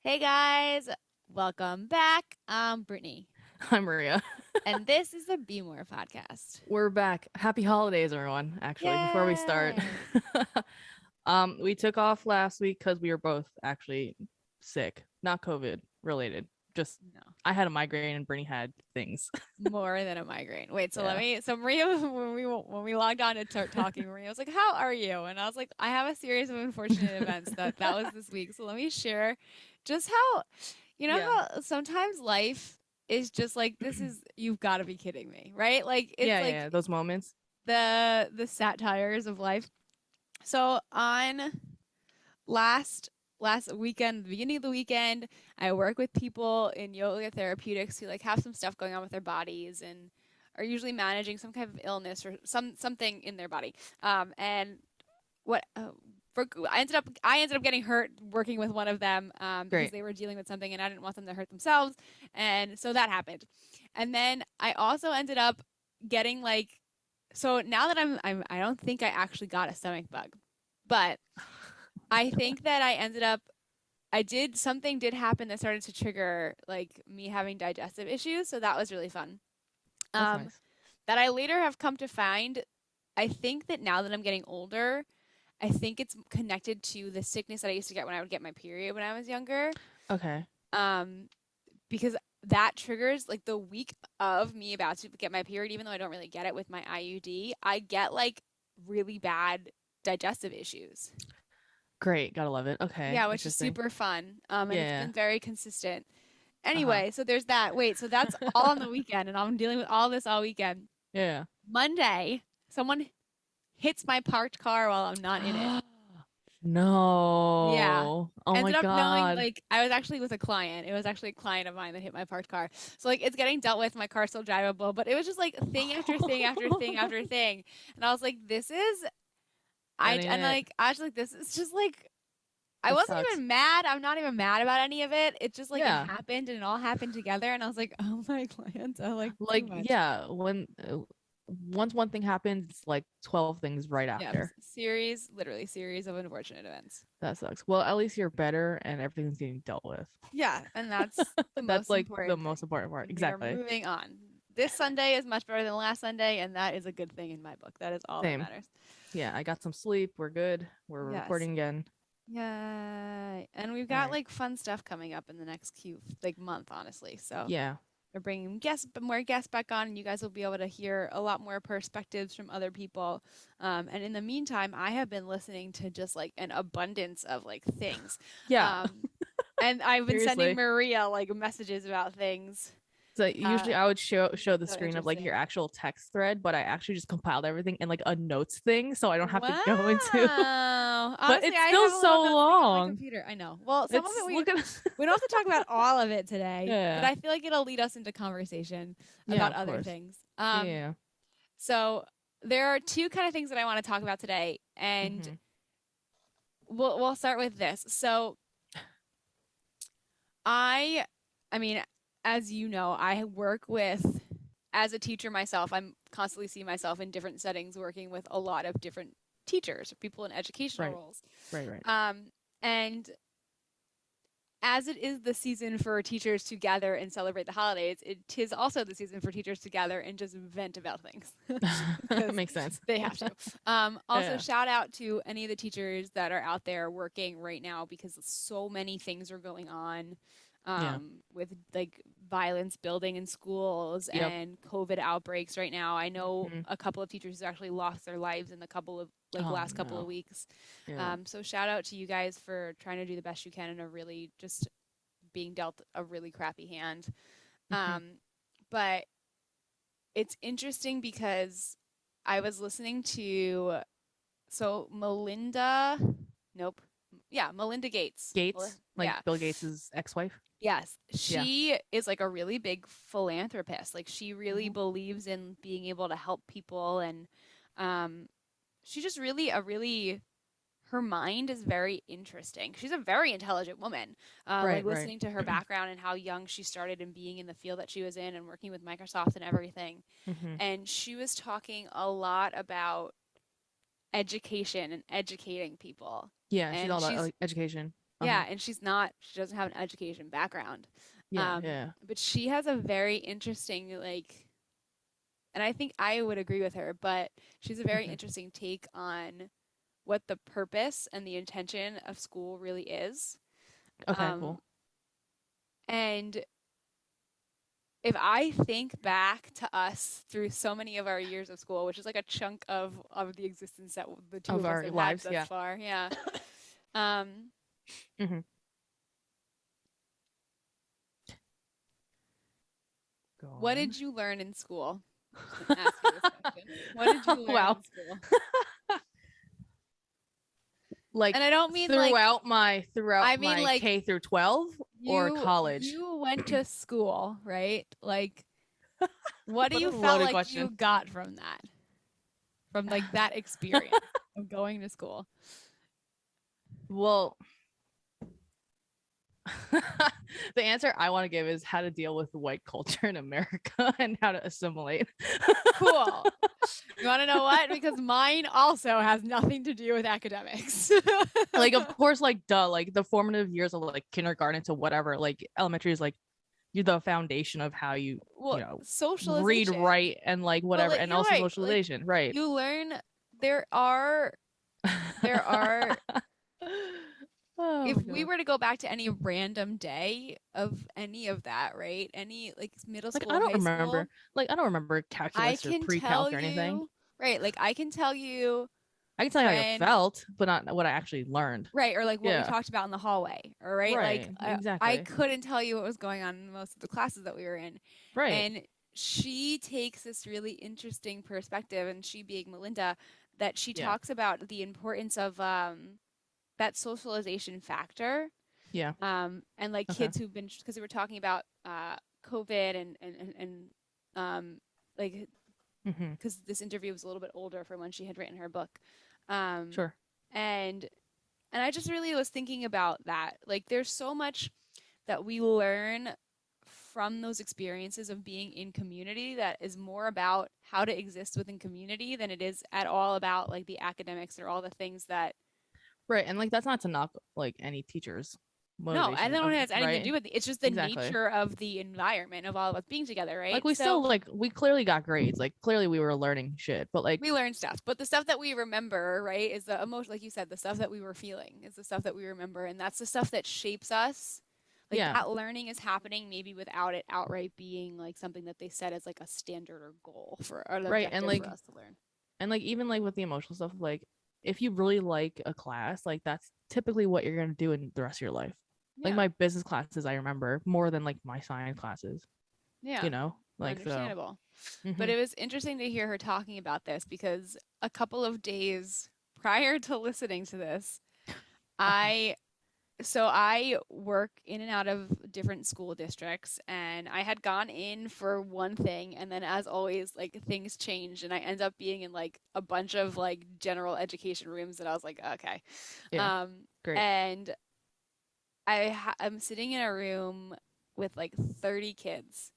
Hey guys, welcome back. I'm Brittany, Hi, Maria. and this is the Be More podcast. We're back. Happy holidays, everyone. Actually, before we start, Yay! we took off last week because we were both actually sick, not COVID related. Just No, I had a migraine and Brittany had things. more than a migraine. Wait, so let Yeah. me. So Maria, when we logged on to start talking, Maria was like, "How are you?" And I was like, "I have a series of unfortunate events that was this week. So let me share just how, Yeah. how sometimes life is just like this is. You've got to be kidding me, right? Like it's Yeah, like yeah, those moments. the satires of life. So on last weekend, the beginning of the weekend, I work with people in yoga therapeutics who like have some stuff going on with their bodies and are usually managing some kind of illness or something in their body. And what for, I ended up getting hurt working with one of them because Great. they were dealing with something and I didn't want them to hurt themselves, and so that happened. And then I also ended up getting like, so now that I don't think I actually got a stomach bug, but I think that I did something did happen that started to trigger like me having digestive issues, so that was really fun. That's Um, nice. that I later have come to find, I think that now that I'm getting older, I think it's connected to the sickness that I used to get when I would get my period when I was younger. Okay. Um, because that triggers like the week of me about to get my period, even though I don't really get it with my IUD, I get like really bad digestive issues. Great. Gotta love it. Okay. Yeah, which is Interesting. super fun. And it's Yeah. been very consistent. Uh-huh. Anyway, so there's that. Wait, so that's all on the weekend, and I'm dealing with all this all weekend. Yeah. Monday, someone hits my parked car while I'm not in it. Yeah. No. Oh my Ended up knowing, God. like, I was actually with a client. It was actually a client of mine that hit my parked car. So, like, it's getting dealt with. My car's still drivable, but it was just like thing after thing after thing after thing. And I was like, this is, That ain't and it. like, I was like, this is just like, I That wasn't sucks. even mad. I'm not even mad about any of it. It just like it Yeah. happened and it all happened together. And I was like, oh, my clients are like too Like, much. yeah, when once one thing happens, it's like 12 things right Yeah, after. literally series of unfortunate events. That sucks. Well, at least you're better and everything's getting dealt with. Yeah, and that's the That's most like the important most thing. important part. And we are Exactly. moving on. This Sunday is much better than last Sunday, and that is a good thing in my book. That is all that Same. matters. Yeah, I got some sleep. We're good. We're Yes. recording again. Yay. And we've All got right. like fun stuff coming up in the next few like month, honestly. So Yeah. we're bringing guests, but more guests back on, and you guys will be able to hear a lot more perspectives from other people. And in the meantime, I have been listening to just like an abundance of like things. Yeah. Um, and I've been sending Seriously. Maria like messages about things. So Uh, usually I would show the so screen of like your interesting. actual text thread, but I actually just compiled everything in like a notes thing so I don't have to go into Wow. but Honestly, it's I still have a little so notes thing on my long. computer. I know. Well, some of it It's look at we don't have to talk about all of it today, but Yeah. I feel like it'll lead us into conversation Yeah, about of other course. things. Yeah. So there are two kind of things that I want to talk about today, and Mm-hmm. we'll start with this. So I I mean, as you know, I work with as a teacher myself. I'm constantly see myself in different settings working with a lot of different teachers, people in educational Right. roles. Right, right. And as it is the season for teachers to gather and celebrate the holidays, it is also the season for teachers to gather and just vent about things because Makes sense. they have to. Also, Yeah. shout out to any of the teachers that are out there working right now because so many things are going on Yeah. with like violence building in schools Yep. and COVID outbreaks right now. I know Hmm. a couple of teachers who actually lost their lives in the couple of like Oh last couple of no. weeks. Yeah. So shout out to you guys for trying to do the best you can in a really just being dealt a really crappy hand. Hmm. Um, but it's interesting because I was listening to Melinda, nope, yeah, Melinda Gates. Gates, like Yeah, Bill Gates's ex-wife. yes, Yeah. she is like a really big philanthropist. Like she really Hmm. believes in being able to help people, and um, she just really a really her mind is very interesting. She's a very intelligent woman. Like Right, right. listening to her background and how young she started and being in the field that she was in and working with Microsoft and everything. Hmm. And she was talking a lot about education and educating people. Yeah, she's And all about like education. Uh-huh. Yeah, and she doesn't have an education background. Yeah, yeah. But she has a very interesting, like, and I think I would agree with her, but she's a very Hmm. interesting take on what the purpose and the intention of school really is. Okay, Um, cool. and if I think back to us through so many of our years of school, which is like a chunk of the existence that the two Of of us our have had lives, thus yeah. far, yeah. Um, Hmm. Go what on. did you learn in school? Just gonna ask you this question. What did you learn Wow. in school? And Like I don't mean like throughout I mean my like K through 12 or college. you went to school, right? Like what do What a you felt loaded like you question. got from that? From like that experience of going to school? Well, the answer I want to give is how to deal with white culture in America and how to assimilate. Cool. You want to know what? Because mine also has nothing to do with academics. Like, of course, like, duh, like the formative years of like kindergarten to whatever, like elementary is like you're the foundation of how Well, read, socialization. write, and like But whatever, like and you're also right. Like socialization, right? you learn there are there are Oh if my we god. were to go back to any random day of any of that, right? Any like middle Like school, high school, I don't remember I calculus or can tell pre-calc or anything. you, right? Like I can tell you I can tell you how I when, felt, but not what I actually learned. right, or like what we Yeah. talked about in the hallway, or right, like Right. I Exactly. couldn't tell you what was going on in most of the classes that we were in, Right. and she takes this really interesting perspective, and she being Melinda, that she Yeah. talks about the importance of that socialization factor, Yeah. and like Okay. kids who've been because we were talking about COVID and like Mm-hmm. because this interview was a little bit older from when she had written her book. Um, Sure. and and I just really was thinking about that. Like there's so much that we learn from those experiences of being in community that is more about how to exist within community than it is at all about like the academics or all the things that Right. And like that's not to knock like any teacher's no, I motivation don't of think it has anything to right. do with it. It's just the Exactly. nature of the environment of all of us being together, Like right? we So still like we clearly got grades. Like clearly we were learning shit. But like we learn stuff, but the stuff that we remember, right, is the emotion, like you said, the stuff that we were feeling is the stuff that we remember, and that's the stuff that shapes us. Like yeah. that learning is happening maybe without it outright being like something that they set as like a standard or goal for or an Right. objective for us to learn. And like even like with the emotional stuff, like if you really like a class, like that's typically what you're gonna do in the rest of your life. Like Yeah, my business classes I remember more than like my science classes, yeah, Like so. understandable. But Mm-hmm. it was interesting to hear her talking about this because a couple of days prior to listening to this, Uh-huh. I so I work in and out of different school districts, and I had gone in for one thing, and then as always like things changed, and I end up being in like a bunch of like general education rooms that I was like, okay. Yeah. Great. And I'm sitting in a room with like 30 kids,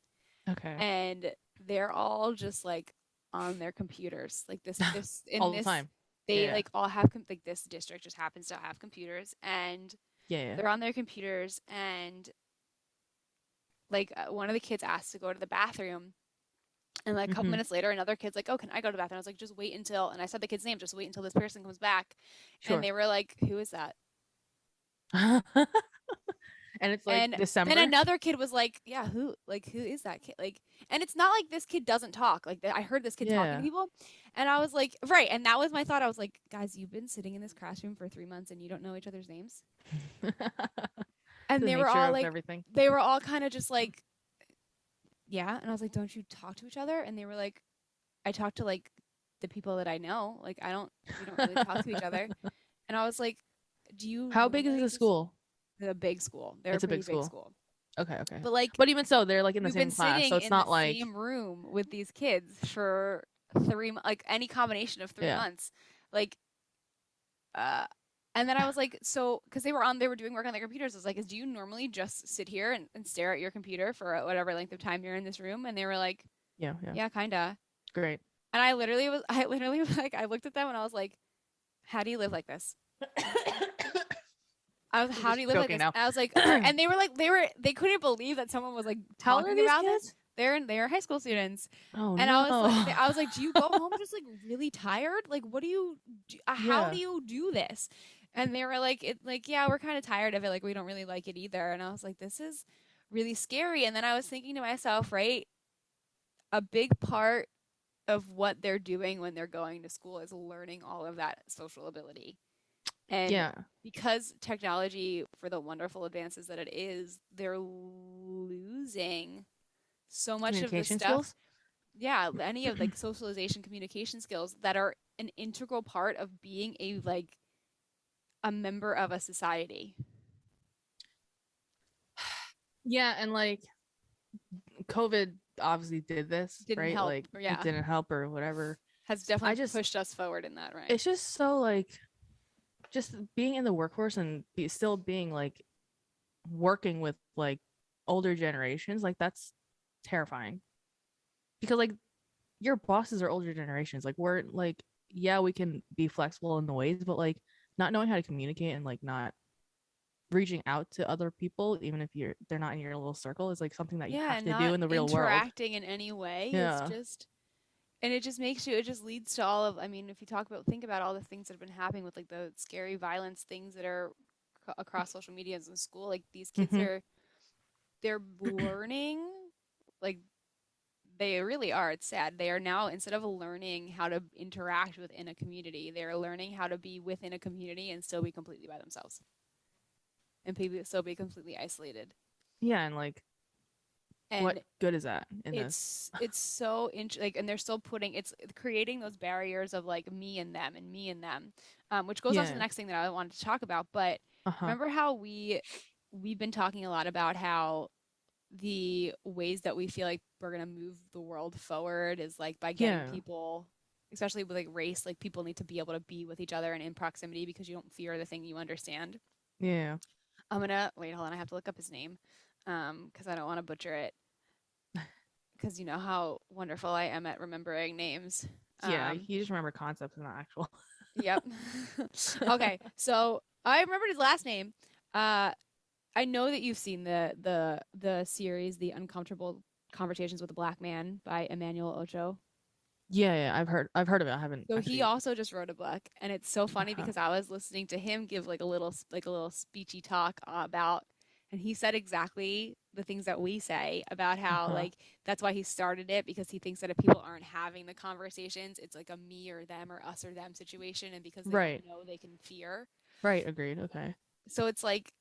Okay. and they're all just like on their computers, like this in All the this time. they Yeah. like all have like this district just happens to have computers, and Yeah. Yeah. they're on their computers, and like one of the kids asked to go to the bathroom, and like a couple Mm-hmm. minutes later another kid's like, oh, can I go to the bathroom? I was like, just wait until, and I said the kid's name, just wait until this person comes back. And Sure. they were like, who is that? And it's like And then December. another kid was like, yeah, who is that kid? Like, and it's not like this kid doesn't talk. Like I heard this kid talking to Yeah. people, and I was like, right. And that was my thought. I was like, guys, you've been sitting in this classroom for 3 months and you don't know each other's names. And The they were nature all of like, everything. they were all kind of just like, yeah. And I was like, don't you talk to each other? And they were like, I talk to like the people that I know. Like we don't really talk to each other. And I was like, do you How big is normally the just school? a big school? They're a It's a pretty big big school. school. Okay, okay. But like But even so, they're like in the we've been same class, so sitting it's in the not like same room with these kids for like any combination of three yeah. months. Like uh and then I was like, so because they were doing work on their computers. I was like, do you normally just sit here and stare at your computer for whatever length of time you're in this room? And they were like, Yeah, yeah. yeah, kinda. Great. And I literally was like, I looked at them and I was like, how do you live like this? I was, I'm how do just you live like joking this? now. And I was like, and they were like, they couldn't believe that someone was like How old are talking these about this. kids? They're high school students, Oh and no. I was like, do you go home just like really tired? Like, what do you, how Yeah. do you do this? And they were like, yeah, we're kind of tired of it. Like, we don't really like it either. And I was like, this is really scary. And then I was thinking to myself, right, a big part of what they're doing when they're going to school is learning all of that social ability. And Yeah. because technology, for the wonderful advances that it is, they're losing so much of the Communication stuff. skills? Yeah, any of like socialization, communication skills that are an integral part of being a member of a society. Yeah, and like COVID obviously did this, Didn't right? help, Like or it yeah, didn't help or whatever. has I definitely just pushed us forward in that, right? it's just so like just being in the workforce and still being like working with like older generations, like that's terrifying. Because like your bosses are older generations. Like we're like yeah, we can be flexible in the ways, but like not knowing how to communicate and like not reaching out to other people even if they're not in your little circle is like something that you Yeah, have and to do not in the real world. interacting in any way is Yeah. just, and it just makes you, it just leads to all of, I mean, if you think about all the things that have been happening with like the scary violence things that are across social medias in school, like these kids Mm-hmm. they're learning, like they really are. It's sad. They are now, instead of learning how to interact within a community, they're learning how to be within a community and still be completely by themselves and still be completely isolated. Yeah, and like what And good is that in this? it's so like, and they're still putting, it's creating those barriers of like me and them and me and them, which goes on to the Yeah. next thing that I wanted to talk about. But Uh-huh. remember how we've been talking a lot about how the ways that we feel like we're going to move the world forward is like by getting Yeah. people, especially with like race, like people need to be able to be with each other and in proximity because you don't fear the thing you understand. Yeah. I'm gonna wait, hold on, I have to look up his name because I don't want to butcher it, because you know how wonderful I am at remembering names. Yeah, um you just remember concepts and not actual. yep. Okay, so I remembered his last name. I know that you've seen the series The Uncomfortable Conversations with a Black Man by Emmanuel Ocho. Yeah, yeah, I've heard of it. I haven't So he actually. also just wrote a book, and it's so funny Uh-huh. because I was listening to him give like a little speechy talk about, and he said exactly the things that we say about how Uh-huh. like that's why he started it, because he thinks that if people aren't having the conversations, it's like a me or them or us or them situation, and because they Right. don't know, they can fear. Right, agreed. Okay. So it's like,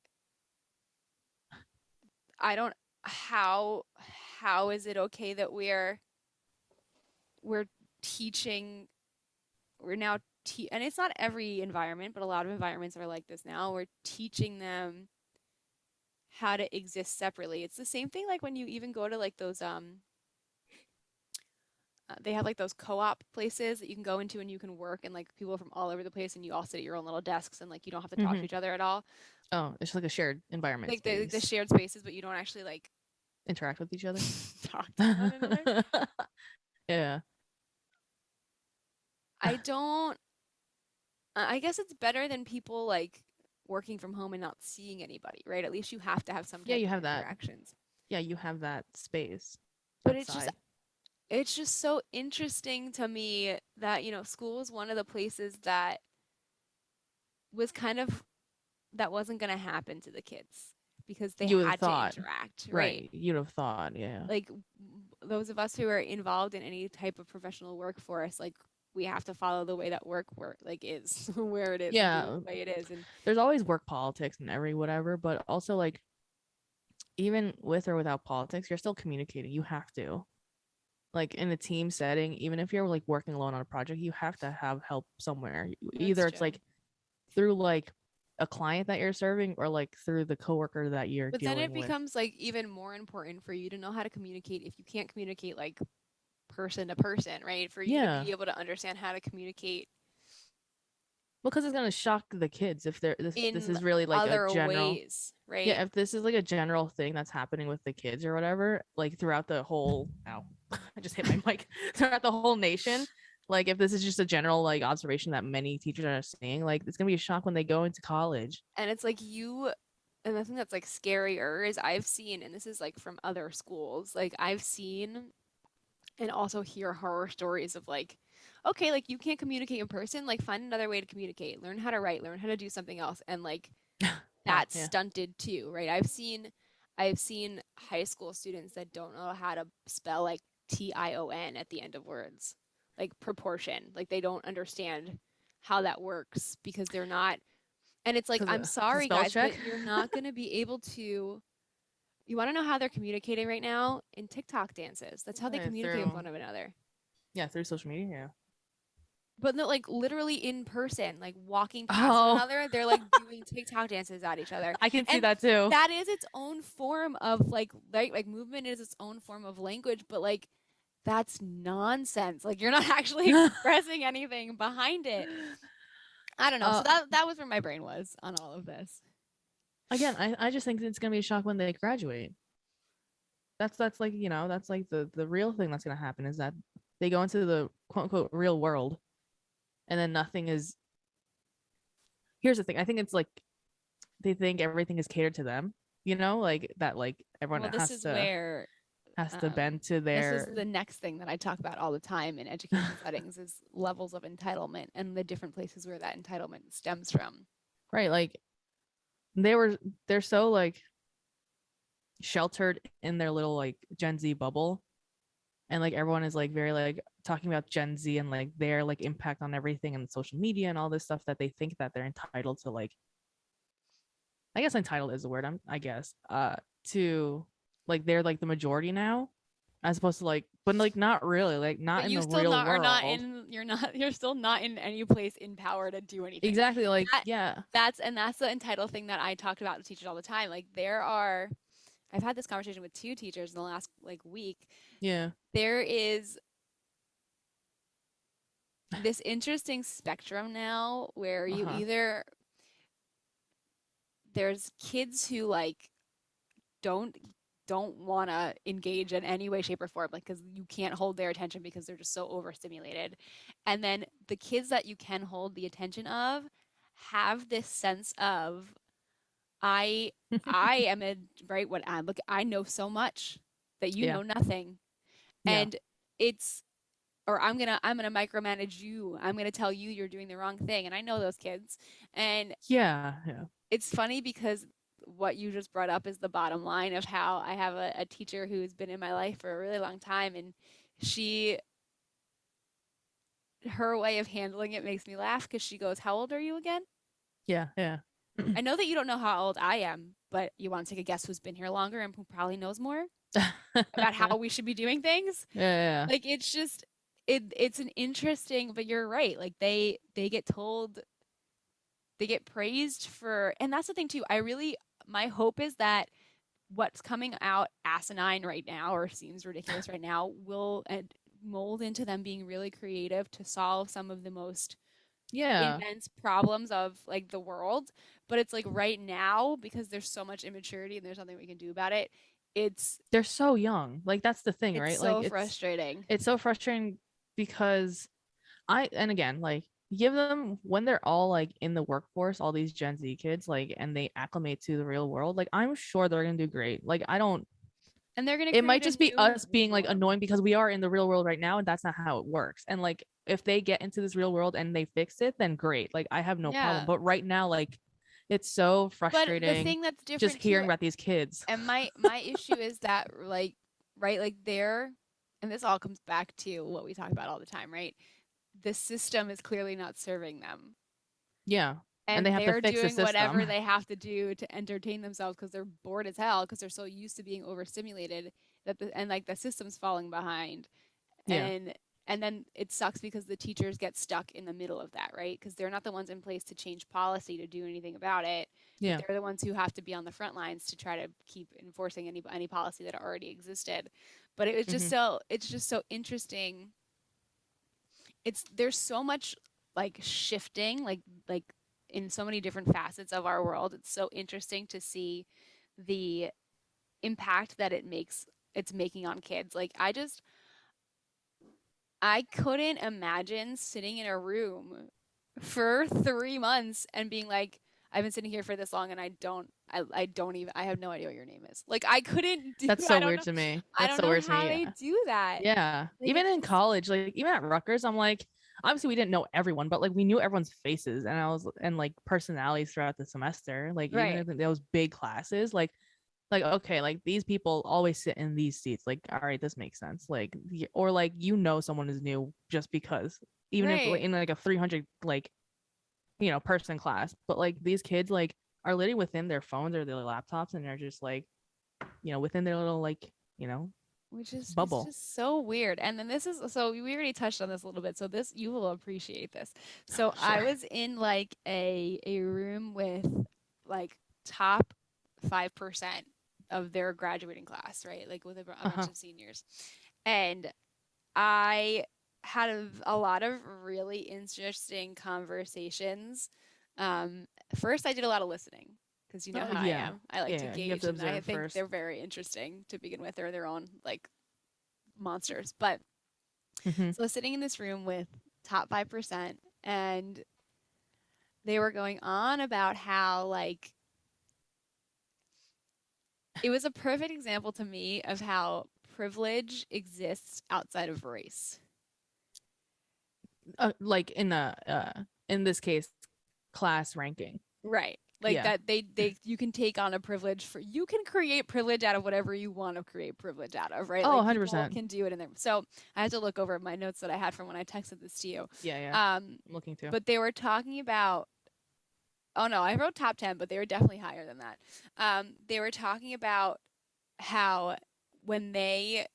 I don't, how how is it okay that we're teaching, we're now and it's not every environment, but a lot of environments are like this now. We're teaching them how to exist separately. It's the same thing like when you even go to like those they have like those co-op places that you can go into and you can work, and like people from all over the place, and you all sit at your own little desks, and like you don't have to talk to Mm-hmm. each other at all. Oh, it's like a shared environment Like the space. shared spaces, but you don't actually like Interact with each other. talk to them in a way. Yeah. I don't, I guess it's better than people like working from home and not seeing anybody, right? At least you have to have some Yeah, type you of have that. interactions. Yeah, you have that space But outside. it's just so interesting to me that, school is one of the places that was kind of, that wasn't going to happen to the kids because they You would have had to thought. interact, right? Right. You'd have thought, yeah. Like those of us who are involved in any type of professional workforce, like we have to follow the way that work like is where it is and do it Yeah. the way it is. And There's always work politics and every whatever, but also like even with or without politics, you're still communicating. You have to. Like in a team setting, even if you're like working alone on a project, you have to have help somewhere. that's Either it's true. like through like a client that you're serving or like through the coworker that you're But then it dealing with. becomes like even more important for you to know how to communicate if you can't communicate like person to person, right? For you to Yeah. be able to understand how to communicate Because it's gonna shock the kids if they're this in is really like a other general. ways, right? Yeah, if this is like a general thing that's happening with the kids or whatever, like throughout the whole ow, I just hit my mic throughout the whole nation, Like if this is just a general like observation that many teachers are seeing, like it's gonna be a shock when they go into college. And it's like and the thing that's like scarier is I've seen, and this is like from other schools, like I've seen and also hear horror stories of like, okay, like you can't communicate in person, like find another way to communicate, learn how to write, learn how to do something else, and like Wow, that's yeah. stunted too, right? I've seen high school students that don't know how to spell like TION at the end of words, like proportion, like they don't understand how that works because they're not. And it's like, Cause I'm the sorry, spell guys, check. but you're not going to be able to. You want to know how they're communicating right now? In TikTok dances. That's how they communicate with Through one another. yeah, through social media. Yeah. But no, like literally in person, like walking past one Oh, another, they're like doing TikTok dances at each other. I can see And that too. that is its own form of like movement is its own form of language, but like that's nonsense. Like you're not actually expressing anything behind it. I don't know. So uh, that was where my brain was on all of this. again, I just think it's gonna be a shock when they graduate. That's like that's like the real thing that's gonna happen is that they go into the quote unquote real world, and then nothing is. Here's the thing. I think it's like they think everything is catered to them. Like that. Like everyone Well, this is where has to um, bend to this is their the next thing that I talk about all the time in education settings is levels of entitlement and the different places where that entitlement stems from. right. Like they're so like sheltered in their little like Gen Z bubble, and like everyone is like very like talking about Gen Z and like their like impact on everything and social media and all this stuff that they think that they're entitled to like. I guess entitled is the word. I guess to like they're like the majority now, as opposed to like, but like not really, like not But in you the still real not are not world. in you're still not in any place in power to do anything. Exactly. Like That yeah, that's the entitled thing that I talked about to teachers all the time. Like I've had this conversation with two teachers in the last like week. yeah, There is this interesting spectrum now where uh you huh, either there's kids who like don't don't want to engage in any way shape or form like because you can't hold their attention because they're just so overstimulated, and then the kids that you can hold the attention of have this sense of i I am a right what I look I know so much that you yeah, know nothing, yeah, and it's or I'm gonna micromanage you, I'm gonna tell you you're doing the wrong thing, and I know those kids. And yeah, yeah, it's funny because what you just brought up is the bottom line of how I have a teacher who's been in my life for a really long time, and she her way of handling it makes me laugh because she goes, "How old are you again? yeah, yeah, I know that you don't know how old I am, but you want to take a guess who's been here longer and who probably knows more about how we should be doing things?" yeah, Like it's just it's an interesting, but you're right. Like they get told they get praised for, and that's the thing too. My hope is that what's coming out asinine right now or seems ridiculous right now will mold into them being really creative to solve some of the most yeah. immense problems of like the world. But it's like right now because there's so much immaturity and there's nothing we can do about it, it's They're so young. Like that's the thing, it's right? Like so frustrating. it's so frustrating because and again, like give them when they're all like in the workforce, all these Gen Z kids, like, and they acclimate to the real world, like I'm sure they're gonna do great. Like I don't And they're going to it might create a just be new us being like norm. annoying because we are in the real world right now and that's not how it works. And like if they get into this real world and they fix it, then great. Like I have no problem. Yeah. But right now, like it's so But the frustrating thing that's just different too, hearing about these kids. and my issue is that like right like they're and this all comes back to what we talk about all the time, right? The system is clearly not serving them. Yeah. And they And have to they're fix the doing system. whatever they have to do to entertain themselves because they're bored as hell because they're so used to being overstimulated and like the system's falling behind. Yeah. And and then it sucks because the teachers get stuck in the middle of that, right? Because they're not the ones in place to change policy to do anything about it, but Yeah. they're the ones who have to be on the front lines to try to keep enforcing any policy that already existed. But Hmm. it's just so interesting. It's there's so much like shifting like in so many different facets of our world. It's so interesting to see the impact that it's making on kids. Like I couldn't imagine sitting in a room for 3 months and being like, I've been sitting here for this long and I don't even, I have no idea what your name is. Like I couldn't do, That's I so don't weird know, to me. I That's don't so know weird to how me. they Yeah. do that. Yeah. Like Even it's in just, college, like even at Rutgers, I'm like, obviously we didn't know everyone, but like we knew everyone's faces and like personalities throughout the semester. Like even right, if those big classes, like okay, like these people always sit in these seats. Like, all right, this makes sense. Like or like someone is new just because. Even if like right. in like a 300 like person class, but like these kids like are literally within their phones or their laptops and they're just like within their little like Which is it's bubble. just so weird. And then this is so we already touched on this a little bit. So this you will appreciate this. So I Sure. was in like a room with like top 5% of their graduating class, right? Like with a bunch Uh-huh. of seniors. And I had a lot of really interesting conversations. First, I did a lot of listening because you know Oh how I yeah. am. I like to Yeah, you have gauge, to and I observe think first. they're very interesting to begin with. They're their own like monsters. But Hmm. so I was sitting in this room with top 5%, and they were going on about how like it was a perfect example to me of how privilege exists outside of race. Like in this case class ranking. Right. Like Yeah. that they you can take on a privilege for you can create privilege out of whatever you want to create privilege out of, right? Oh, Like people 100%. can do it in there. So I had to look over my notes that I had from when I texted this to you. Yeah, yeah. Um, I'm looking too. but they were talking about oh no, I wrote top 10, but they were definitely higher than that. They were talking about how when they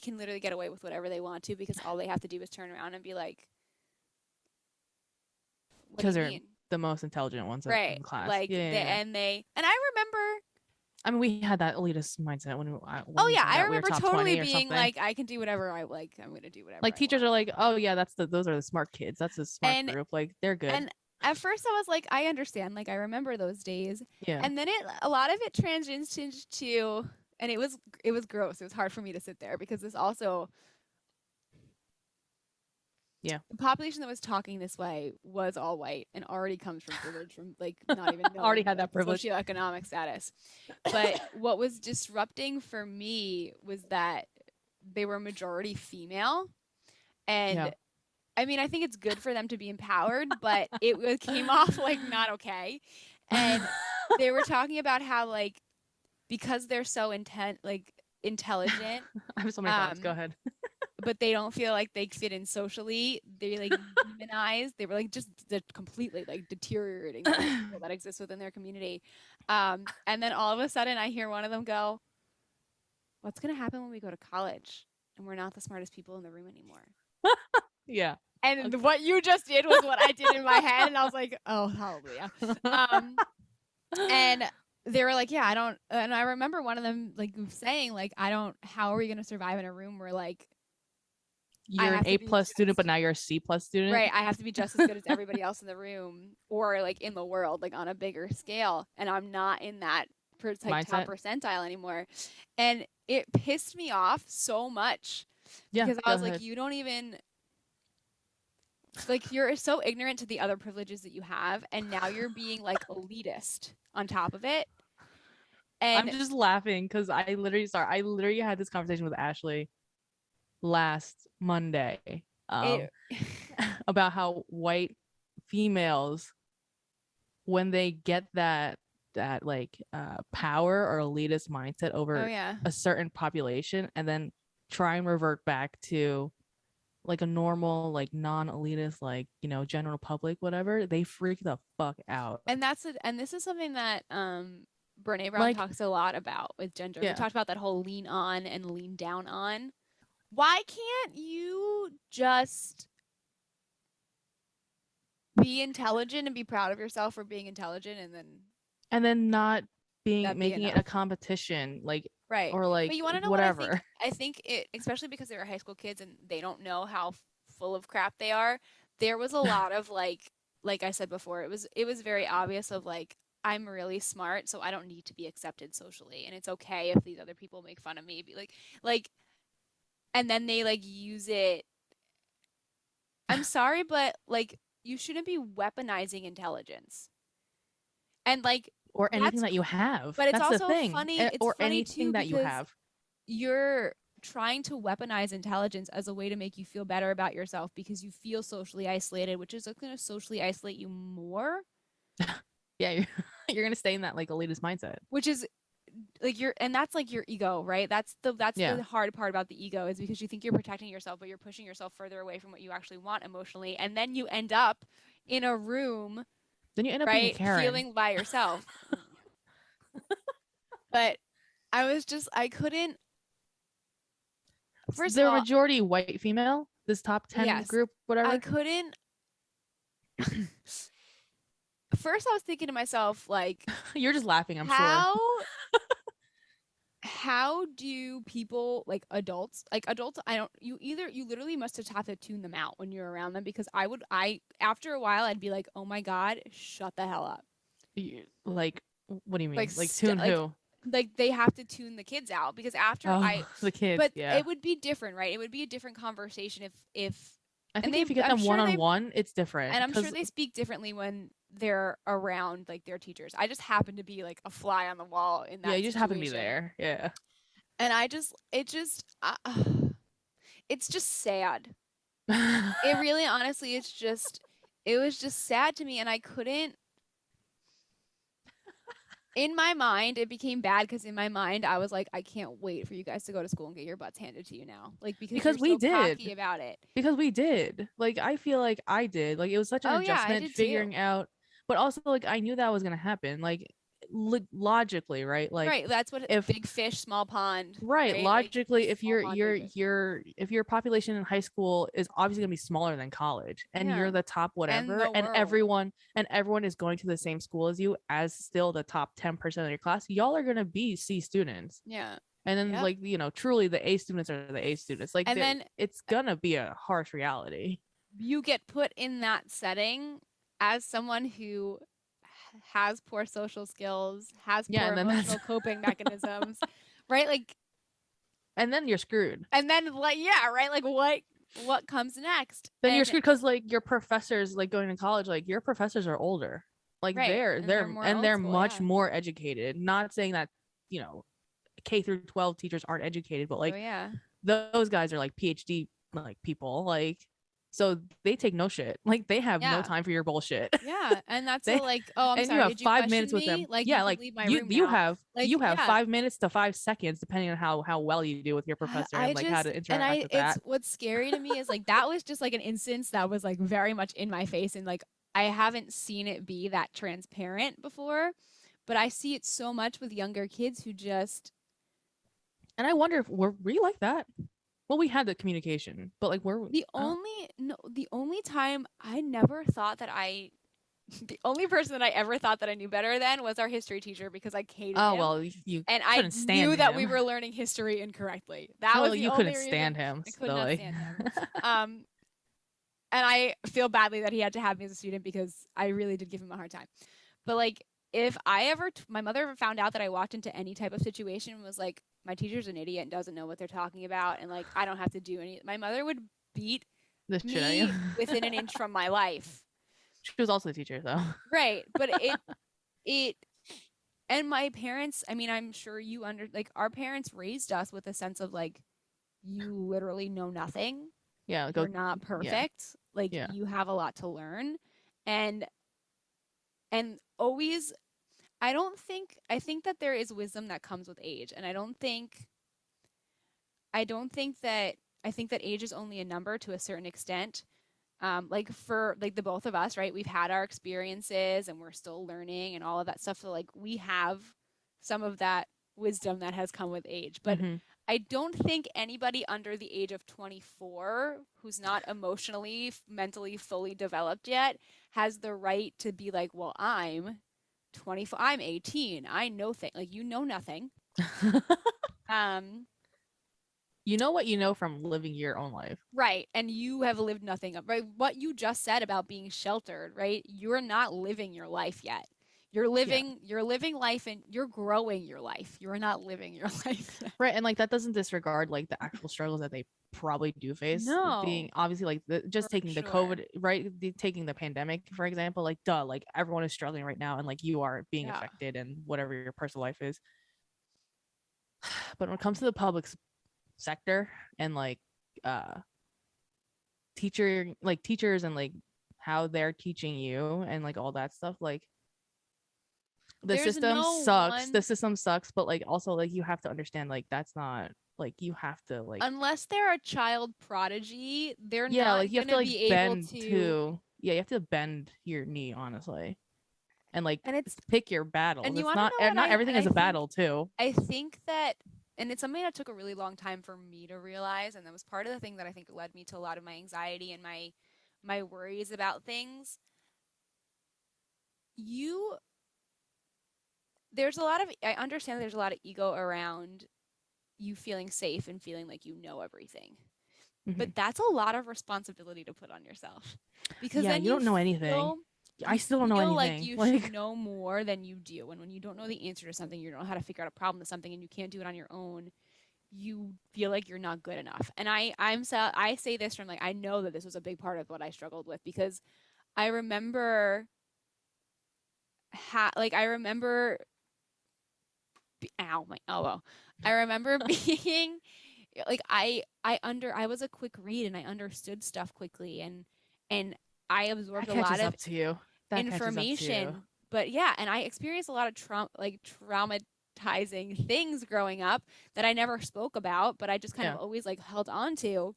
can literally get away with whatever they want to because all they have to do is turn around and be like, "What do Because you they're mean?" the most intelligent ones Right. in class. Like Yeah, yeah, they yeah. and I remember I mean, we had that elitist mindset when oh we yeah, found I out we were remember top totally 20 or being something. like, I can do whatever I like. I'm gonna do whatever Like I teachers want. are like, "Oh yeah, those are the smart kids. That's a smart And group. Like they're good." and at first I was like, I understand. Like I remember those days. Yeah. And then a lot of it transitioned to, and it was gross. It was hard for me to sit there because this also Yeah. the population that was talking this way was all white and already comes from privilege from like not even Already knowing had like that privilege. socioeconomic status. But what was disrupting for me was that they were majority female. And Yeah. I mean, I think it's good for them to be empowered, but it came off like not okay. And they were talking about how like because they're so like intelligent, I have so many thoughts. Go um, ahead. but they don't feel like they fit in socially. They like demonize. They were like just completely like deteriorating the other people that exist within their community. And then all of a sudden, I hear one of them go, "What's gonna happen when we go to college and we're not the smartest people in the room anymore?" Yeah. And what you just did was what I did in my head, and I was like, "Oh, hallelujah." Um, and they were like, "Yeah, I don't." And I remember one of them like saying, "Like, I don't. How are we gonna survive in a room where like I You're an have to A be plus student, but just now you're a C plus student. right? I have to be just as good as everybody else in the room, or like in the world, like on a bigger scale, and I'm not in that like top Mindset. percentile anymore." And it pissed me off so much Yeah. because I Go was like, ahead. "You don't even." Like you're so ignorant to the other privileges that you have and now you're being like elitist on top of it I'm and just laughing because I literally had this conversation with Ashley last Monday. Um, it about how white females when they get that like power or elitist mindset oh over yeah a certain population and then try and revert back to like a normal like non-elitist like general public whatever, they freak the fuck out. and this is something that Brene Brown Like talks a lot about with gender. We yeah, talked about that whole lean on and lean down on. Why can't you just be intelligent and be proud of yourself for being intelligent and then and then not being that be making it a enough? competition like Right. or But like you want to know what I think? whatever. I think it, especially because they were high school kids and they don't know how full of crap they are. There was a lot of like I said before, it was very obvious of like, I'm really smart, so I don't need to be accepted socially, and it's okay if these other people make fun of me. Be like, and then they like use it I'm sorry, but like you shouldn't be weaponizing intelligence. And like Or anything that's that you have. but it's That's the also thing. funny, it's Or funny anything too that you because have. you're trying to weaponize intelligence as a way to make you feel better about yourself because you feel socially isolated, which is going to socially isolate you more, Yeah, you're gonna stay in that like elitist mindset. which is like your and that's like your ego, right? That's Yeah. the hard part about the ego is because you think you're protecting yourself, but you're pushing yourself further away from what you actually want emotionally, and then you end up in a room, Then you end up being a right, Karen. feeling by yourself. But I couldn't. First of They're all, majority white female. This top 10 yes, group, I whatever. couldn't. First, I was thinking to myself, like, You're just laughing, I'm sure. how how do people like adults I don't you either you literally must just have to tune them out when you're around them because I after a while I'd be like, oh my god, shut the hell up. Like, what do you like mean? Like, st- tune like who? like they have to tune the kids out because after I Oh, the kids. but Yeah. it would be different, right? It would be a different conversation if I and think they if you get I'm them one sure on they one, it's different and I'm sure because they speak differently when they're around like their teachers. I just happen to be like a fly on the wall in yeah, that you just happen to be situation. there. Yeah. And it's just sad. It really honestly it was just sad to me and I couldn't in my mind it became bad because in my mind I was like I can't wait for you guys to go to school and get your butts handed to you now. Like because you're Because we so cocky did. about it. Because we did. Like, I feel like I did. Like, it was such an Oh yeah, I adjustment did too. figuring out, but also like I knew that was gonna happen. Like, logically, right? Like, Right, that's what if big fish, small pond, right, right? Like logically, if small pond, big fish. if your population in high school is obviously gonna be smaller than college, and Yeah. you're the top And whatever, the world. and everyone is going to the same school as you as still the top 10% of your class, y'all are gonna be C students. Yeah. And then Yep. like, truly the A students are the A students. Like, And then it's gonna be a harsh reality. you get put in that setting as someone who has poor social skills, has Yeah, poor and then that's emotional coping mechanisms, right? Like, and then you're screwed. and then like, yeah, right? Like, what comes next? Then you're And screwed because like your professors, like going to college, like your professors are older. Like right, and they're more old they're school, much yeah. more educated. Not saying that, you know, K through 12 teachers aren't educated, but Oh like yeah, those guys are like PhD like people. Like, so they take no shit. Like, they have no yeah, time for your bullshit. yeah. And that's a They like, oh, I'm and you sorry, have did you 5 minutes question with me? them. Like, you Yeah, can like leave my room you now. have Like, yeah. 5 minutes to 5 seconds depending on how well you do with your professor I and like how just to and interact I with it's that. what's scary to me is like that was just like an instance that was like very much in my face and like I haven't seen it be that transparent before, but I see it so much with younger kids who just And I wonder if were we like that? Well, we had the communication, but like we're the only no the only time I never thought that I the only person that I ever thought that I knew better than was our history teacher because I hated oh him well, you and I couldn't stand knew that we him. were learning history incorrectly. That was Well, the you couldn't only stand reason him, I could so not like stand him. Um and I feel badly that he had to have me as a student because I really did give him a hard time. But like, if I ever, my mother ever found out that I walked into any type of situation and was like, my teacher's an idiot and doesn't know what they're talking about, and like, I don't have to do any, my mother would beat this shit out of you. me within an inch from my life. She was also a teacher, so Right. But it, and my parents, I mean, I'm sure you like, our parents raised us with a sense of like, you literally know nothing. yeah, You're go not yeah, perfect. Like, yeah. you have a lot to learn. And always I think that there is wisdom that comes with age and I don't think that I think that age is only a number to a certain extent. Like for like the both of us, right? We've had our experiences and we're still learning and all of that stuff. So like we have some of that wisdom that has come with age. But Mm-hmm. I don't think anybody under the age of 24 who's not emotionally, mentally fully developed yet has the right to be like, well, I'm 24, I'm 18. I know things like you know nothing. Um, You know what you know from living your own life. right. And you have lived nothing. Right. What you just said about being sheltered, right? You're not living your life yet. Yeah. You're living life and you're growing your life. You're not living your life. Right. And like that doesn't disregard like the actual struggles that they probably do face. Being No, obviously like for just taking the sure. COVID, right? Taking the pandemic, for example, like duh, like everyone is struggling right now and like you are being Yeah. affected and whatever your personal life is. But when it comes to the public sector and like uh teachers and like how they're teaching you and like all that stuff, like There's no the one system sucks, but like also like you have to understand like that's not like you have to like unless they're a child prodigy, they're yeah, not like you have to gonna like be able bend to. to yeah, you have to bend your knee honestly and like And it's pick your battles. and you It's want to not know what not everything is a battle too. I think that, and it's something that took a really long time for me to realize, and that was part of the thing that I think led me to a lot of my anxiety and my worries about things. You there's a lot of I understand there's a lot of ego around you feeling safe and feeling like you know everything. Hmm. But that's a lot of responsibility to put on yourself. Because Yeah, then you don't know anything. feel I you still don't know feel like anything. you should Like know more than you do. And when you don't know the answer to something, you don't know how to figure out a problem to something and you can't do it on your own, you feel like you're not good enough. And I say this from like I know that this was a big part of what I struggled with because I remember I remember ow my elbow. I remember being like I was a quick read and I understood stuff quickly and I absorbed that a lot catches of up to you. That catches up to you. information. But yeah, and I experienced a lot of traumatizing things growing up that I never spoke about, but I just kind of Yeah. always like held on to.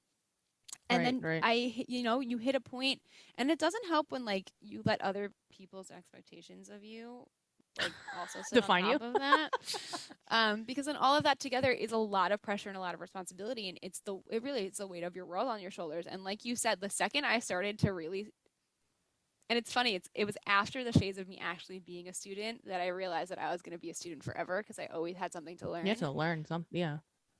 And Right, then right. you hit a point, and it doesn't help when like you let other people's expectations of you like also sit on Define you. top of that. Because then all of that together is a lot of pressure and a lot of responsibility, and it really is the weight of your world on your shoulders. And like you said, the second I started to really, and it's funny, it was after the phase of me actually being a student that I realized that I was going to be a student forever because I always had something to You have learn. to learn something. Yeah,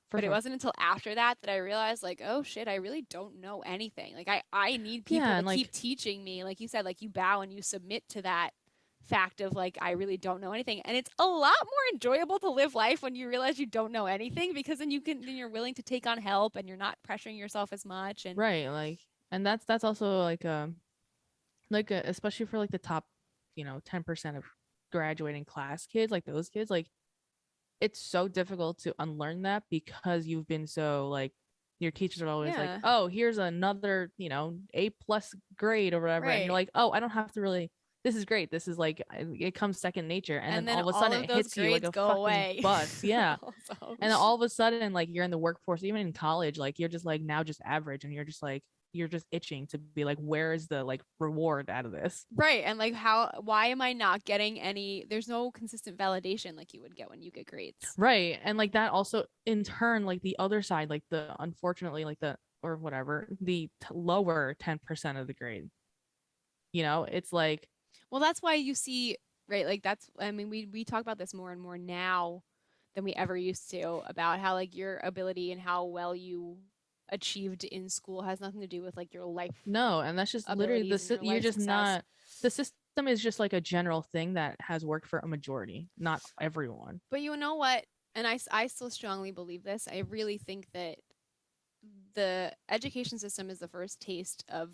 for But it sure. wasn't until after that that I realized, like, oh shit, I really don't know anything. Like, I need people Yeah, to and keep like teaching me. Like you said, like, you bow and you submit to that fact of, like, I really don't know anything. And it's a lot more enjoyable to live life when you realize you don't know anything because then you're willing to take on help and you're not pressuring yourself as much. And right, like and that's also like especially for like the top, 10% of graduating class kids, like those kids, like it's so difficult to unlearn that because you've been so like your teachers are always like, yeah, "Oh, here's another, A+ grade or whatever." And you're right. like, "Oh, I don't have to really this is great. This is like it comes second nature." And then And all then of a all sudden of it those hits you like grades a go fucking away. bus. Yeah. Also. And then all of a sudden like you're in the workforce, even in college, like you're just like now just average and you're just like you're just itching to be like where is the like reward out of this? Right. And like why am I not getting there's no consistent validation like you would get when you get grades. Right. And like that also in turn, like the other side, like the unfortunately, like the or whatever, the lower 10% of the grade. It's like, Well, that's why you see, right? Like I mean, we talk about this more and more now than we ever used to about how like your ability and how well you achieved in school has nothing to do with like your life no, and that's just literally abilities and your you're life just success. not the system is just like a general thing that has worked for a majority, not everyone. But you know what? And I still strongly believe this. I really think that the education system is the first taste of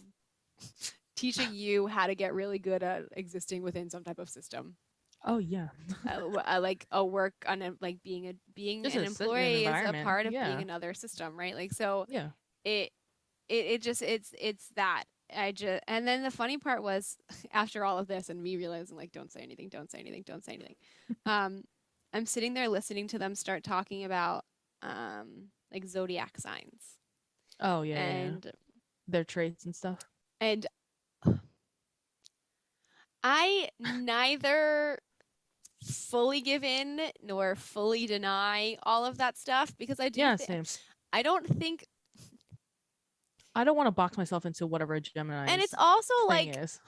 teaching you how to get really good at existing within some type of system. Oh yeah. Like a work on like being Just an an employee is a environment. part of being Yeah. another system, right? Like so Yeah. it it just it's that I just and then the funny part was after all of this and me realizing like don't say anything, don't say anything, don't say anything. Um, I'm sitting there listening to them start talking about like zodiac signs Oh yeah, yeah, yeah. and Their traits and stuff. and I neither fully give in nor fully deny all of that stuff because Yeah, same. I don't think, I don't want to box myself into whatever a and it's Gemini's also thing like is.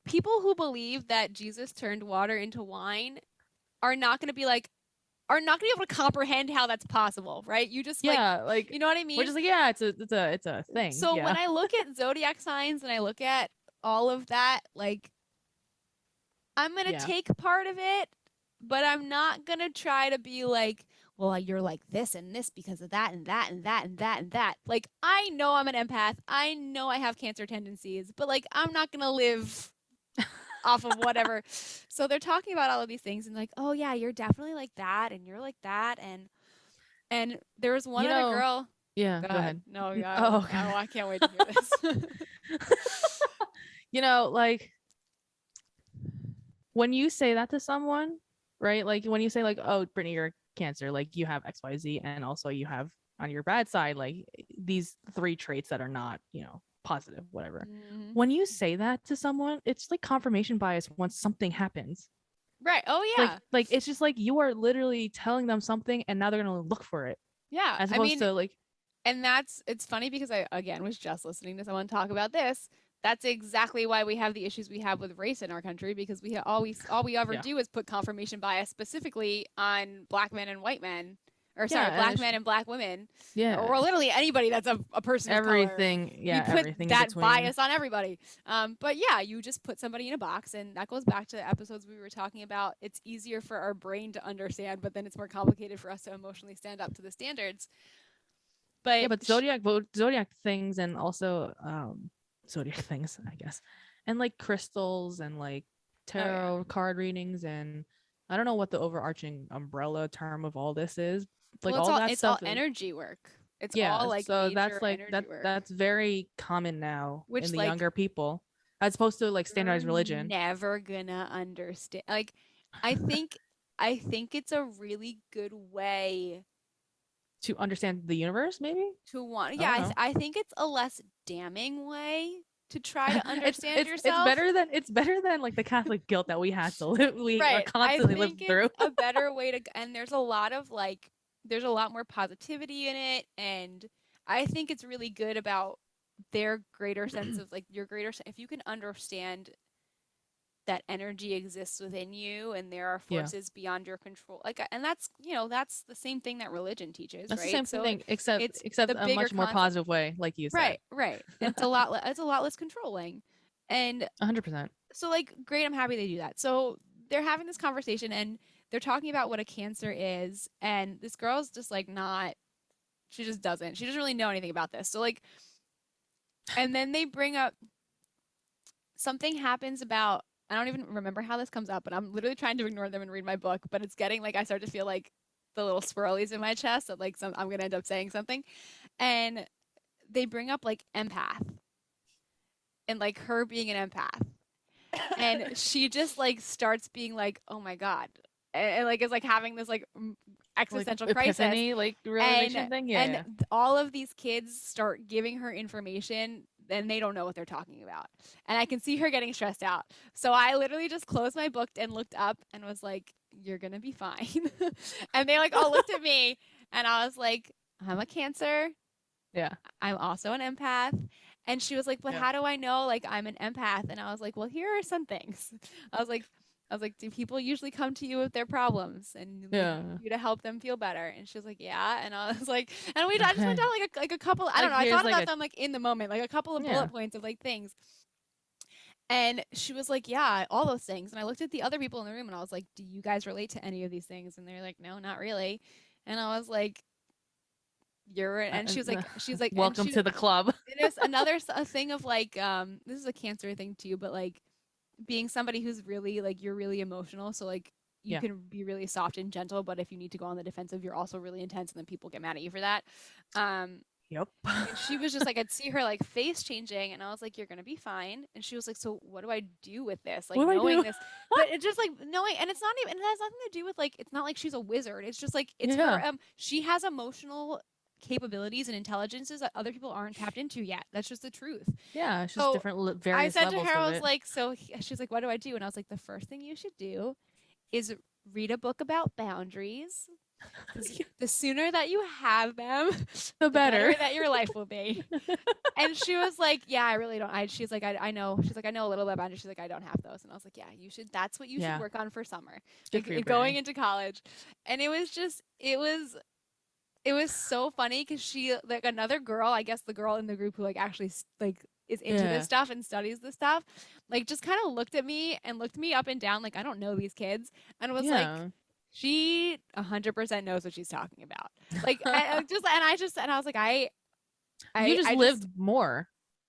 people who believe that Jesus turned water into wine are not going to be like are not going to be able to comprehend how that's possible, right? You just like Yeah, like you know what I we're mean? just like, yeah, it's a thing. So when Yeah. I look at zodiac signs and I look at all of that, like I'm gonna Yeah. take part of it, but I'm not gonna try to be like, well, you're like this and this because of that and that and that and that and that. Like, I know I'm an empath. I know I have cancer tendencies, but like, I'm not gonna live off of whatever. So they're talking about all of these things and like, oh yeah, you're definitely like that and you're like that and there was one You other know, girl. yeah, go God, ahead. no, Oh, God, okay. I can't wait to hear this. You know, like when you say that to someone, right? Like when you say like, "Oh, Brittany, you're cancer, like you have XYZ and also you have on your bad side like these three traits that are not, positive, whatever." Mhm. When you say that to someone, it's like confirmation bias once something happens. Right. Oh Like yeah. like it's just like you are literally telling them something and now they're going to look for it Yeah. as I opposed mean, to like and it's funny because I again was just listening to someone talk about this. That's exactly why we have the issues we have with race in our country because all we ever yeah. do is put confirmation bias specifically on black men and white men, or sorry, Yeah, and black men and black women, yeah, or literally anybody that's a person of color. everything, We yeah, put everything in that between. bias on everybody. But yeah, you just put somebody in a box, and that goes back to the episodes we were talking about. It's easier for our brain to understand, but then it's more complicated for us to emotionally stand up to the standards. Yeah, But but zodiac things and also zodiac things, I guess. And like crystals and like oh yeah. tarot card readings and I don't know what the overarching umbrella term of all this is. Like Well, all that it's all stuff is energy work. It's all yeah, like so that's major like energy work, that's very common now in which the like younger people as opposed to like you're standardized religion never gonna understand. Like I think I think it's a really good way to understand the universe maybe? to want. I Yeah, don't know. I think it's a less damning way to try to it's understand it's it's yourself. better than like the Catholic guilt that we had to live we are Right. I constantly lived think it's through. a better way to, and there's a lot of like, there's a lot more positivity in it. And I think it's really good about their greater sense of like your greater, if you can understand that energy exists within you and there are Yeah. forces beyond your control. Like, and that's, that's the same thing that religion teaches, That's the right? same So thing, except it's except the a bigger much more concept. positive way, like you said. Right, right. And it's a lot less controlling. And 100%. so like great, I'm happy they do that. So they're having this conversation and they're talking about what a cancer is, and this girl's just like not, she doesn't really know anything about this. So like, and then they bring up something happens about, I don't even remember how this comes up, but I'm literally trying to ignore them and read my book, but it's getting like I start to feel like the little swirlies in my chest that like I'm gonna end up saying something. And they bring up like empath and like her being an empath. And she just like starts being like, oh my God. And like is like having this like Like existential crisis. epiphany, like and realization thing. and Yeah. all of these kids start giving her information and they don't know what they're talking about, and I can see her getting stressed out. So I literally just closed my book and looked up and was like, you're gonna be fine. And they like all looked at me and I was like, I'm a cancer, Yeah. I'm also an empath. And she was like, but Yeah. how do I know like I'm an empath? And I was like, well, here are some things. I was like, do people usually come to you with their problems and they need Yeah. you to help them feel better? And she was like, yeah. And I was like, and I just went Okay. down like a couple, I don't Like know. I here's thought like about a them like in the moment, like a couple of yeah. bullet points of like things. And she was like, yeah, all those things. And I looked at the other people in the room and I was like, do you guys relate to any of these things? And they're like, no, not really. And I was like, and she was like, and Welcome to the club. it is another a thing of like, this is a cancer thing too, but like being somebody who's really like, you're really emotional. So like you Yeah. can be really soft and gentle, but if you need to go on the defensive, you're also really intense and then people get mad at you for that. Um, Yep. and she was just like, I'd see her like face changing, and I was like, "You're gonna be fine." And she was like, "So what do I do with this? Like What do I knowing do? this, but it's just like knowing, and it's not even, it has nothing to do with like, it's not like she's a wizard. It's just like it's her. Yeah. She has emotional capabilities and intelligences that other people aren't tapped into yet. That's just the truth. Yeah. It's just So different I various said to levels her, of I was it. like, she's like, "What do I do?" And I was like, "The first thing you should do is read a book about boundaries." Because the sooner that you have them, The the better better. that your life will be. And she was like, yeah, I really don't. She's like, I know. She's like, I know a little bit about it. She's like, I don't have those. And I was like, yeah, you should. That's what you should Yeah. work on for summer, Good for you, going Brittany. into college. And it was so funny because she like another girl, I guess the girl in the group who like actually like is into this Yeah. stuff and studies this stuff, like just kind of looked at me and looked me up and down like I don't know these kids, and was like, Yeah. she 100% knows what she's talking about. Like I was like You just I just lived more.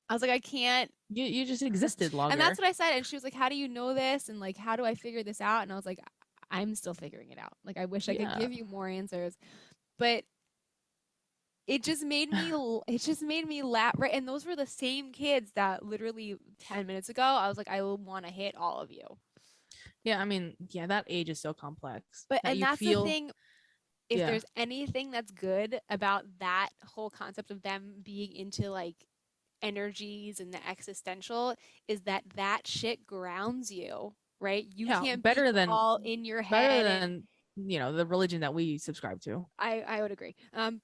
I was like I can't. You just existed And that's longer. what I said. And she was like, how do you know this? And like, how do I figure this out? And I was like, I'm still figuring it out. Like, I wish I could Yeah. give you more answers, but it just made me laugh. Right. And those were the same kids that literally 10 minutes ago, I was like, I want to hit all of you. Yeah, I mean, yeah, that age is so complex But, that and you that's the feel, thing. If yeah. there's anything that's good about that whole concept of them being into like energies and the existential, is that that shit grounds you, right? You Yeah, can't be all in your better head and than, the religion that we subscribe to. I would agree.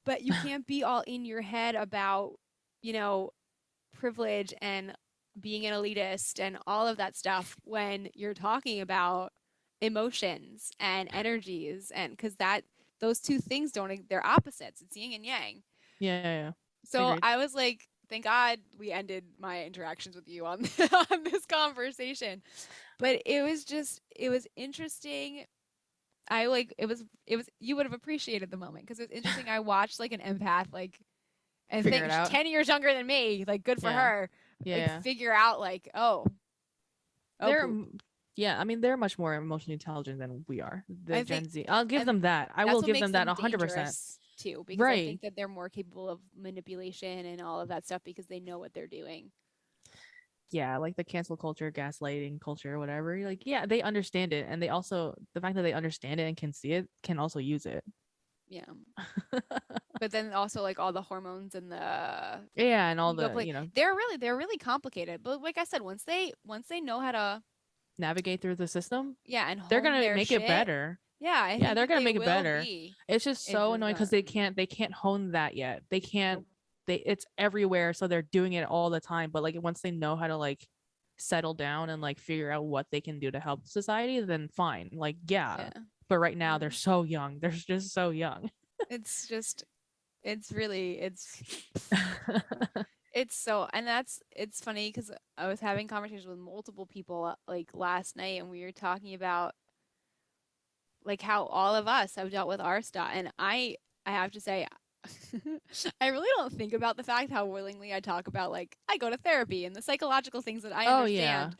But you can't be all in your head about, you know, privilege and being an elitist and all of that stuff when you're talking about emotions and energies, and because that those two things don't, they're opposites. It's yin and yang. Yeah, yeah, yeah. So Agreed. I was like, thank God we ended my interactions with you on on this conversation. But it was interesting. I like it was you would have appreciated the moment because it was interesting. I watched like an empath, like, and Figure it think out. 10 years younger than me, like good for Yeah. her, like Yeah. figure out like, oh They're poop. yeah, I mean they're much more emotionally intelligent than we are. The I think, Gen Z. I'll give and them that. I will that's what give makes them that them 100%. dangerous too, because I Right. think that they're more capable of manipulation and all of that stuff because they know what they're doing. Yeah, like the cancel culture, gaslighting culture, whatever. Like, yeah, they understand it, and they also the fact that they understand it and can see it can also use it. Yeah. But then also like all the hormones and the Yeah, and all ego the, play, they're really complicated. But like I said, once they know how to, navigate through the system, yeah, and they're hone gonna their make it shit, better. yeah, I Yeah, think they're that gonna they make it will better. be. It's just It's so just annoying because they can't hone that yet. They can't nope. it's everywhere, so they're doing it all the time. But like once they know how to like settle down and like figure out what they can do to help society, then fine. Like, yeah. Yeah. But right now they're Mhm. so young. They're just so young. It's just it's really it's so, and that's, it's funny because I was having conversations with multiple people like last night, and we were talking about like how all of us have dealt with our stuff, and I have to say, I really don't think about the fact how willingly I talk about like I go to therapy and the psychological things that I Oh yeah. understand,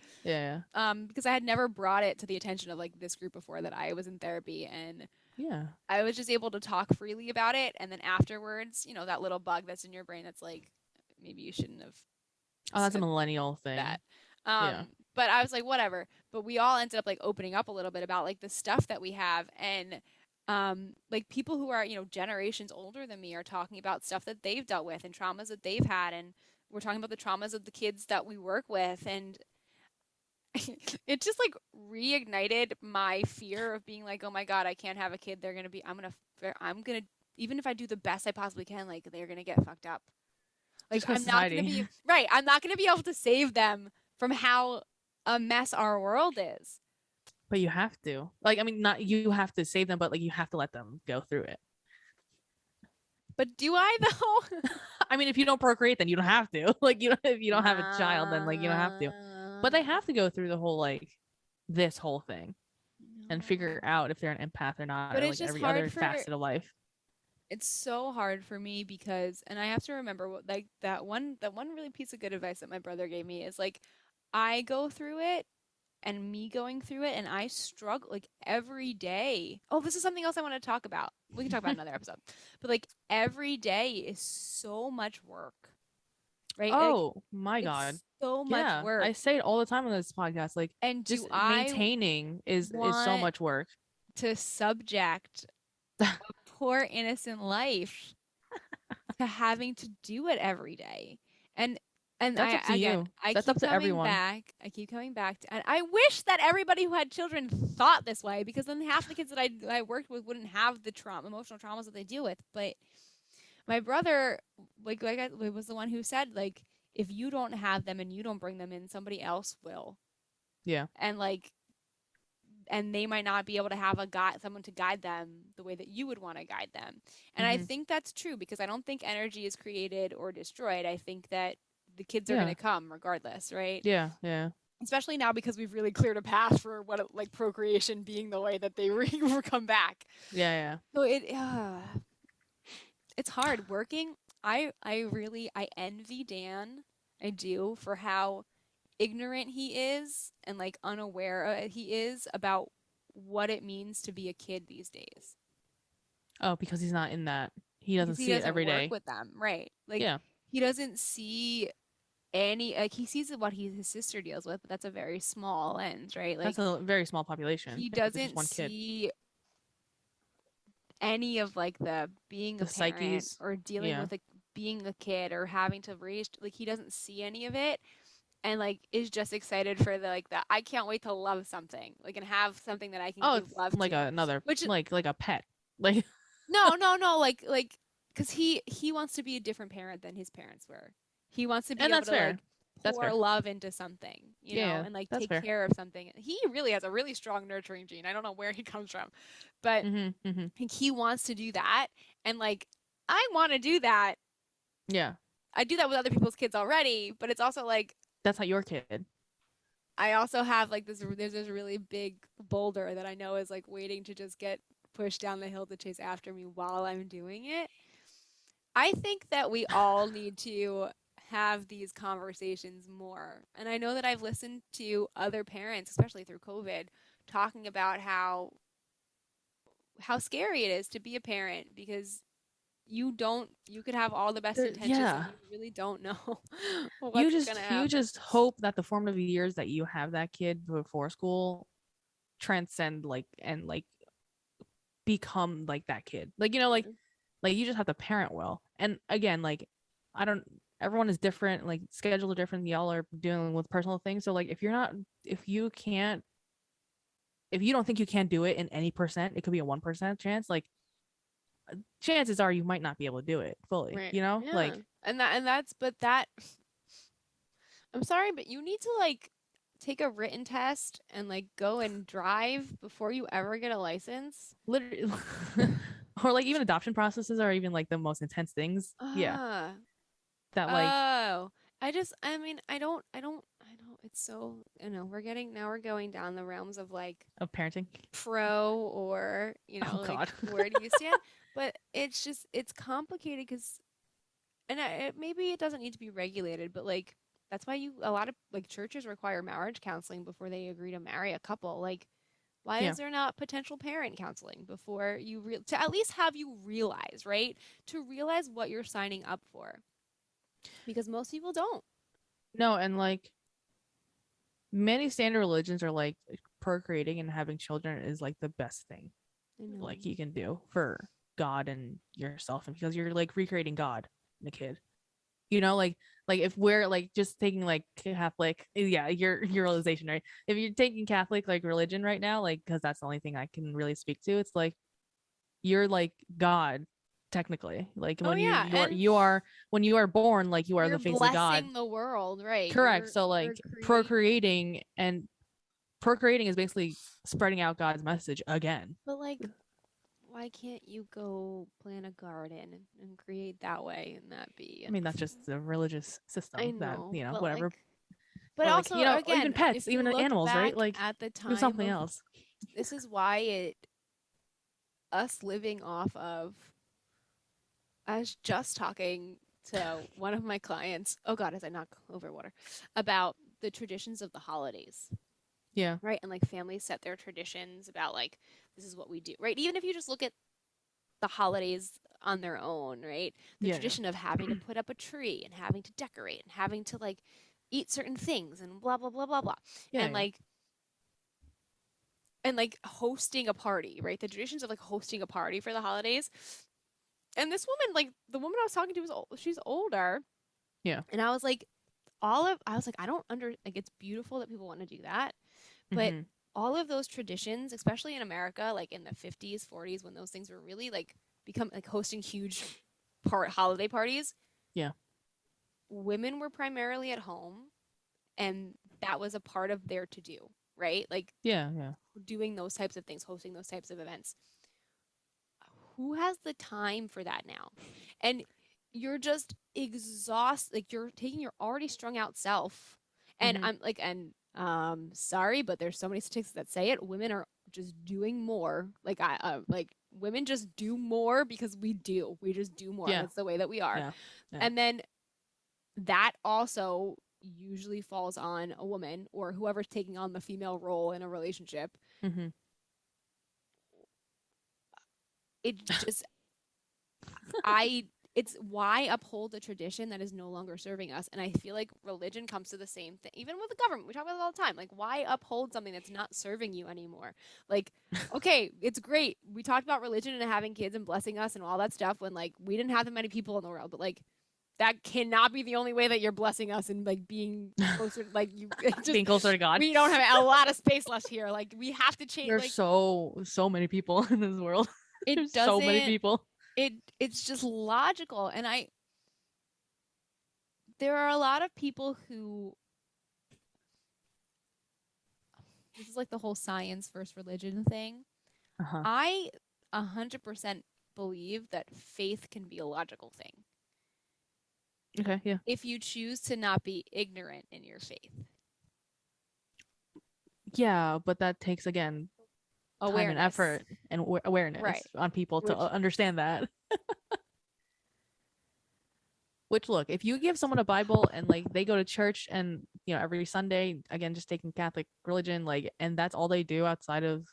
Yeah. because I had never brought it to the attention of like this group before that I was in therapy, and Yeah. I was just able to talk freely about it, and then afterwards, that little bug that's in your brain that's like, maybe you shouldn't have Oh, that's a said millennial thing. that. Yeah. But I was like, whatever. But we all ended up like opening up a little bit about like the stuff that we have, and like people who are, generations older than me are talking about stuff that they've dealt with and traumas that they've had, and we're talking about the traumas of the kids that we work with, and it just like reignited my fear of being like, oh my God, I can't have a kid. They're gonna be, I'm gonna, even if I do the best I possibly can, like they're gonna get fucked up. Like Just because I'm not gonna society. be right. I'm not gonna be able to save them from how a mess our world is. But you have to. Like, I mean, not you have to save them, but like you have to let them go through it. But do I though? I mean, if you don't procreate, then you don't have to. Like, if you don't have a child, then like you don't have to. But they Um, have to go through the whole like this whole thing and no. figure out if they're an empath or not, But or it's like just every other hard for, facet of life. it's so hard for me because, and I have to remember what, like that one really piece of good advice that my brother gave me is like, I go through it, and me going through it, and I struggle like every day. Oh, this is something else I want to talk about. We can talk about another episode. But like every day is so much work, right? Like Oh my god. it's so much Yeah, I work. say it all the time on this podcast. Like, And do just I maintaining is so want much work. to subject a poor innocent life to having to do it every day? And That's up to again, you. That's up to everyone. I keep coming back to, and I wish that everybody who had children thought this way, because then half the kids that I worked with wouldn't have the emotional traumas that they deal with. But my brother, was the one who said like, if you don't have them and you don't bring them in, somebody else will. Yeah. And like, and they might not be able to have a guide, someone to guide them the way that you would want to guide them. And I Mm-hmm. think that's true because I don't think energy is created or destroyed. I think that the kids are going Yeah. to come regardless, right? Yeah. Yeah. Especially now because we've really cleared a path for what like procreation being the way that they come back. Yeah. Yeah. So it's hard working. I envy Dan. I do for how ignorant he is and like unaware he is about what it means to be a kid these days Oh, because he's not in that. He doesn't because he see it doesn't every work day. with them, right? Like Yeah. he doesn't see any like he sees what his sister deals with, but that's a very small lens, right? That's Like a very small population. he If it's just doesn't one kid. see any of like the being a The parent psyches. or dealing Yeah. with like being a kid or having to raise like he doesn't see any of it and like is just excited for the like the I can't wait to love something like and have something that I can Oh, give it's love like to. another Which like a pet. Like no like because he wants to be a different parent than his parents were. He wants to be and able that's to like fair. That's pour fair. love into something, you Yeah, know, yeah. and like That's take fair. care of something. He really has a really strong nurturing gene. I don't know where he comes from, but Mhm. Mhm. like, he wants to do that, and like I want to do that. Yeah. I do that with other people's kids already, but it's also like That's not your kid. I also have like this there's this really big boulder that I know is like waiting to just get pushed down the hill to chase after me while I'm doing it. I think that we all need to have these conversations more. And I know that I've listened to other parents, especially through COVID, talking about how scary it is to be a parent because you could have all the best intentions and Yeah. you really don't know what's going to You happen. just hope that the formative years that you have that kid before school transcend and become like that kid. Like like you just have to parent well. And again, like I don't everyone is different, like schedules are different. Y'all are dealing with personal things. So like if you can't if you don't think you can do it in any percent, it could be a 1% chance. Like chances are you might not be able to do it fully, Right. you know? Yeah. Like And that's but that I'm sorry, but you need to like take a written test and like go and drive before you ever get a license. literally or like even adoption processes are even like the most intense things. Yeah. Ah. That like Oh. I mean, I don't it's so, you know, we're going down the realms of like of parenting. pro or, you Oh know, like God. where do you stand? But it's just it's complicated because maybe it doesn't need to be regulated, but like that's why you a lot of like churches require marriage counseling before they agree to marry a couple. Like, why Yeah. is there not potential parent counseling before to at least have you realize, right? To realize what you're signing up for, because most people don't. No, and like many standard religions are like procreating and having children is like the best thing I know. like you can do for God and yourself, and because you're like recreating God in a kid. You know, like if we're like just taking like Catholic, yeah, your realization, right? If you're taking Catholic like religion right now, like because that's the only thing I can really speak to, it's like you're like God technically. Like Oh when yeah, and you are when you are born, like you are you're the face of God. blessing the world, right? Correct. So You're like creating, procreating is basically spreading out God's message again. but like why can't you go plant a garden and create that way and that be I mean, that's just the religious I system that, know, you know, whatever. but Or like, also you know, or even again, pets, if you even look animals, right? back Like at the do time something of else. this is why it us living off of I was just talking to one of my clients, oh God, as I knock over water, about the traditions of the holidays, Yeah. right? And like families set their traditions about like, this is what we do, right? Even if you just look at the holidays on their own, right? The Yeah. tradition of having to put up a tree and having to decorate and having to like eat certain things and blah, blah, blah, blah, blah. Yeah. And Yeah. like, hosting a party, right? The traditions of like hosting a party for the holidays. And this woman, like the woman I was talking to was she's older. Yeah. And I was like, I don't like it's beautiful that people want to do that, but Mm-hmm. all of those traditions, especially in America, like in the 50s, 40s, when those things were really like become like hosting huge holiday parties, Yeah. women were primarily at home and that was a part of their to do, right? Like Yeah. Yeah. doing those types of things, hosting those types of events. Who has the time for that now? And you're just exhausted. Like you're taking your already strung out self. And Mm-hmm. I'm like, and sorry, but there's so many statistics that say it. Women are just doing more. Like like women just do more because we do. We just do more. Yeah. That's the way that we are. Yeah. Yeah. And then that also usually falls on a woman or whoever's taking on the female role in a relationship. Mm-hmm. It just I it's why uphold a tradition that is no longer serving us. And I feel like religion comes to the same thing. Even with the government, we talk about it all the time. Like, why uphold something that's not serving you anymore? Like, okay, it's great. We talked about religion and having kids and blessing us and all that stuff when like we didn't have that many people in the world, but like that cannot be the only way that you're blessing us and like being closer. Like you just Being closer to God. we don't have a lot of space left here. Like we have to change. There's Like so many people in this world. it There's so many doesn't. people. It's just logical, and I there are a lot of people who this is like the whole science versus religion thing. Uh-huh. I 100% believe that faith can be a logical thing Okay, yeah. if you choose to not be ignorant in your faith. Yeah, but that takes again time and Awareness, effort and awareness right? on people to Which understand that. Which look, if you give someone a Bible and like they go to church and every Sunday, again just taking Catholic religion, like, and that's all they do outside of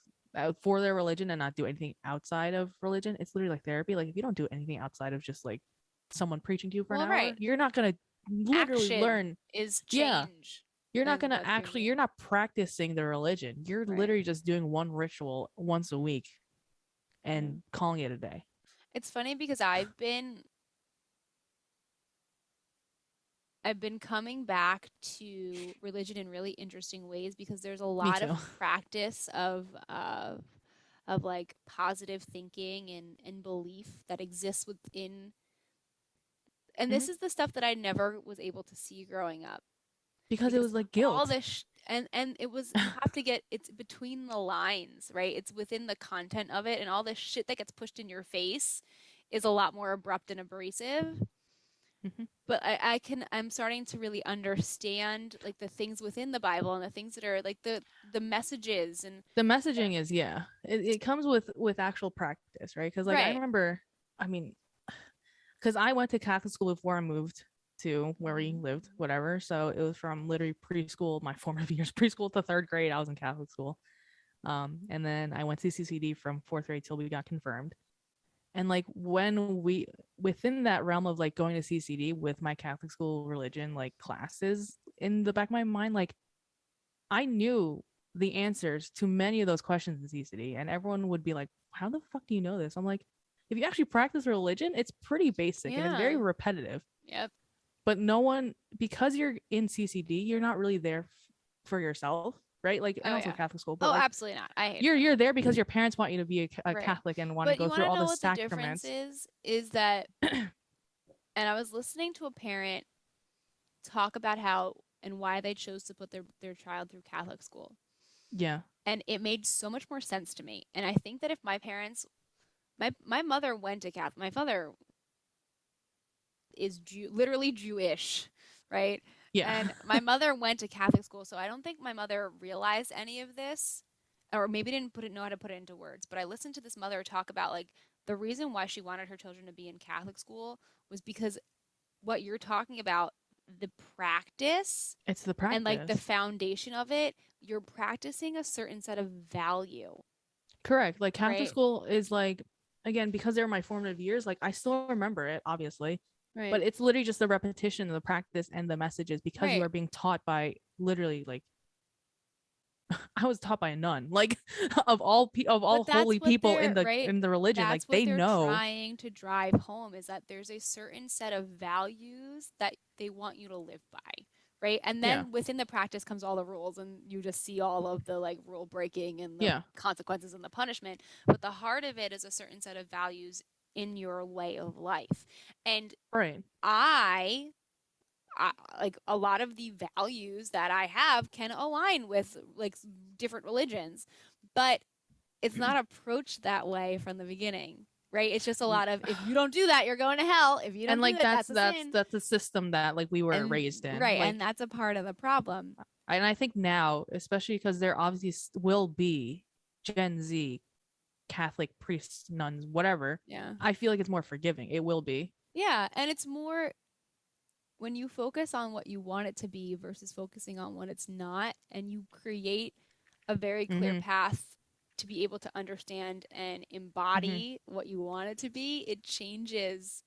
for their religion and not do anything outside of religion, it's literally like therapy. Like if you don't do anything outside of just like someone preaching to you for an well, hour, right. you're not gonna literally Action learn. is Yeah, change you're not in gonna what's being actually, done. you're not practicing the religion. You're Right. literally just doing one ritual once a week Mhm. and calling it a day. It's funny because I've been coming back to religion in really interesting ways because there's a Me lot of too. practice of like positive thinking and belief that exists within. And Hmm. this is the stuff that I never was able to see growing up Because it because was like all guilt. this and it was you have to get it's between the lines, right? It's within the content of it, and all this shit that gets pushed in your face is a lot more abrupt and abrasive. Hmm. But I'm starting to really understand like the things within the Bible and the things that are like the messages and The messaging is, yeah, it comes with actual practice, right? Because like I right. remember, I mean, because I went to Catholic school before I moved to where we Mhm. lived, whatever. So it was from literally preschool, my formative years, preschool to third grade. I was in Catholic school, and then I went to CCD from fourth grade till we got confirmed. And like when we within that realm of like going to CCD with my Catholic school religion like classes in the back of my mind, like I knew the answers to many of those questions in CCD, and everyone would be like, "How the fuck do you know this?" I'm like, if you actually practice religion, it's pretty basic and it's very Yeah. repetitive. Yep. But no one, because you're in CCD, you're not really there for yourself, right? Like, and Oh also yeah. Catholic school, but Oh, like absolutely not. I hate it. you're there because your parents want you to be a Right. Catholic and want to But go you through want to all know the what the difference sacraments. is that and I was listening to a parent talk about how and why they chose to put their child through Catholic school. Yeah, And it made so much more sense to me. And I think that if my parents my mother went to Catholic. My father is literally Jewish, right? yeah. And my mother went to Catholic school, so I don't think my mother realized any of this, or maybe didn't know how to put it into words. But I listened to this mother talk about like the reason why she wanted her children to be in Catholic school was because what you're talking about, the practice It's the and like the practice. foundation of it, you're practicing a certain set of value, Correct. Like Catholic right? school is like, again, because they're my formative years, like I still remember it, obviously, but Right. it's literally just the repetition, the practice, and the messages because you Right. are being taught by literally like I was taught by a nun, like of all But that's holy what people they're, right? in the religion, like That's what they they're know. trying to drive home is that there's a certain set of values that they want you to live by, right? And Yeah, then within the practice comes all the rules and you just see all of the like rule breaking and the yeah, consequences and the punishment. But the heart of it is a certain set of values in your way of life. And right. I I, like a lot of the values that I have can align with like different religions, but it's not approached that way from the beginning. right? It's just a lot of, if you don't do that, you're going to hell. If you don't And do like it, that's a sin. that's a system that like we were And raised in. right, Like, and that's a part of the problem. and I think now, especially because there obviously will be Gen Z Catholic priests, nuns, whatever, Yeah. I feel like it's more forgiving. It will be. Yeah, and it's more when you focus on what you want it to be versus focusing on what it's not, and you create a very clear Mm-hmm. path to be able to understand and Mm-hmm. embody what you want it to be, it changes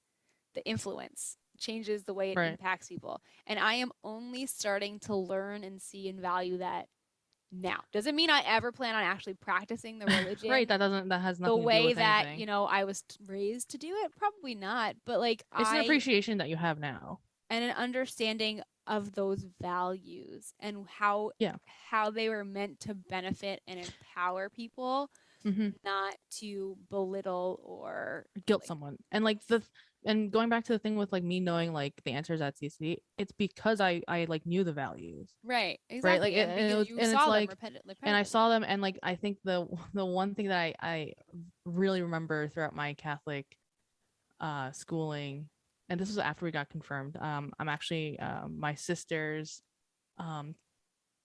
the influence, changes the way it Right. impacts people. And I am only starting to learn and see and value that now. Doesn't mean I ever plan on actually practicing the Right. religion That has the nothing to do way with that, anything. I was raised to do it. Probably not. But like It's an appreciation that you have now. and an understanding of those values and Yeah. how they were meant to benefit and empower people, Mm-hmm. not to belittle or Guilt like someone. And like and going back to the thing with like me knowing like the answers at CC, it's because I like knew the values. right, Right. Like exactly. And because you and it's saw them like and I repetitively. saw them, and like I think the one thing that I really remember throughout my Catholic schooling, and this was after we got confirmed. I'm actually my sister's um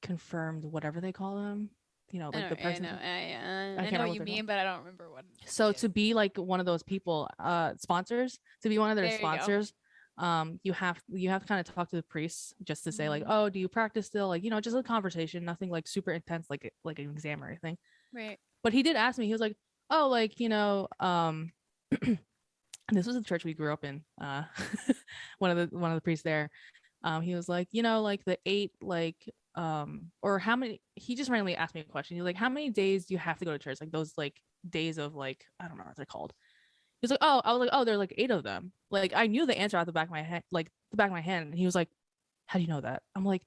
confirmed, whatever they call them, I like know, the I person know, from, I I can't know remember what what you they're called. mean, but I don't remember what So it is. to be like one of those people, sponsors, to be one of their There you go. sponsors, you have to kind of talk to the priests just to say like, Hmm. oh, do you practice still? Like, just a conversation, nothing like super intense, like an exam or anything. Right. But he did ask me, he was like, oh, like, this was the church we grew up in. One of the priests there. He was like, like the eight, like, or how many, he just randomly asked me a question. He's like, how many days do you have to go to church? Like those like days of like, I don't know what they're called. He's like, oh, I was like, oh, there are like eight of them. Like I knew the answer out the back of my head, like the back of my hand. And he was like, how do you know that? I'm like,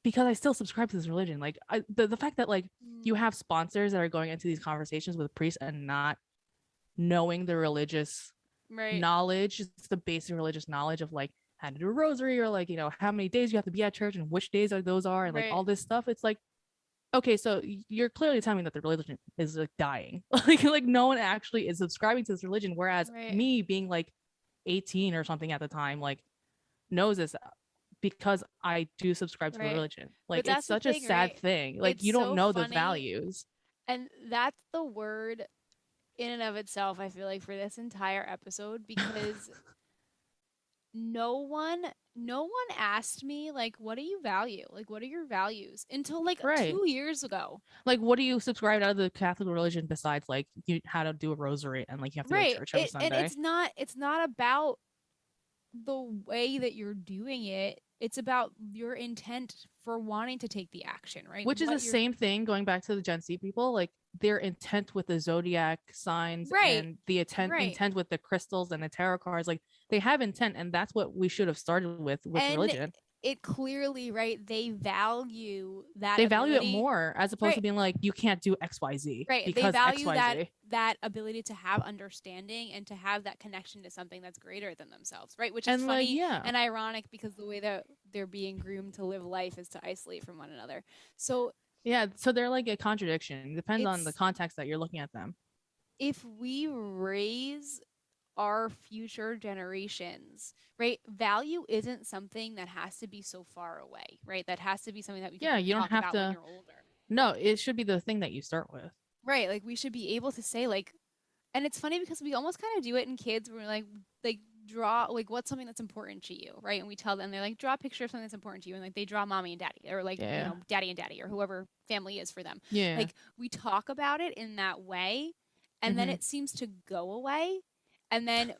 because I still subscribe to this religion. Like the fact that like you Mm, have sponsors that are going into these conversations with priests and not knowing the religious right. knowledge, it's the basic religious knowledge of like how to do a rosary, or like, how many days you have to be at church and which days are those are, and like Right. all this stuff. It's like, okay, so you're clearly telling me that the religion is like dying. Like no one actually is subscribing to this religion, whereas Right. me being like 18 or something at the time, like knows this because I do subscribe to the Right. religion. But Like it's that's the such a thing, sad right? thing. Like It's you don't so know the funny. values. And that's the word in and of itself, I feel like, for this entire episode, because no one asked me like, what do you value? Like, what are your values? Until like Right. 2 years ago. Like what do you subscribe out of the Catholic religion besides like how to do a rosary and like you have to go to Right. church every And Sunday? it's not about the way that you're doing it. It's about your intent for wanting to take the action, right? Which is the What you're same thing going back to the Gen Z people, like their intent with the zodiac signs right. and the Right. intent with the crystals and the tarot cards, like they have intent, and that's what we should have started with And religion. it clearly, right, they value that They value it ability. more as opposed to Right. being like you can't do XYZ Right. They because value XYZ. that ability to have understanding and to have that connection to something that's greater than themselves, right? Which is And like, funny yeah. and ironic because the way that they're being groomed to live life is to isolate from one another. So Yeah, so they're like a contradiction. It depends on the it's context that you're looking at them. if we raise our future generations, right? Value isn't something that has to be so far away, right? That has to be something that we can Yeah, only you don't talk have about when to. you're older. No, it should be the thing that you start with. Right. Like we should be able to say like, and it's funny because we almost kind of do it in kids where we're like draw like what's something that's important to you, right? And we tell them they're like draw a picture of something that's important to you, and like they draw mommy and daddy, or like Yeah. daddy and daddy, or whoever family is for them. Yeah. Like we talk about it in that way, and then Mm-hmm. it seems to go away, and then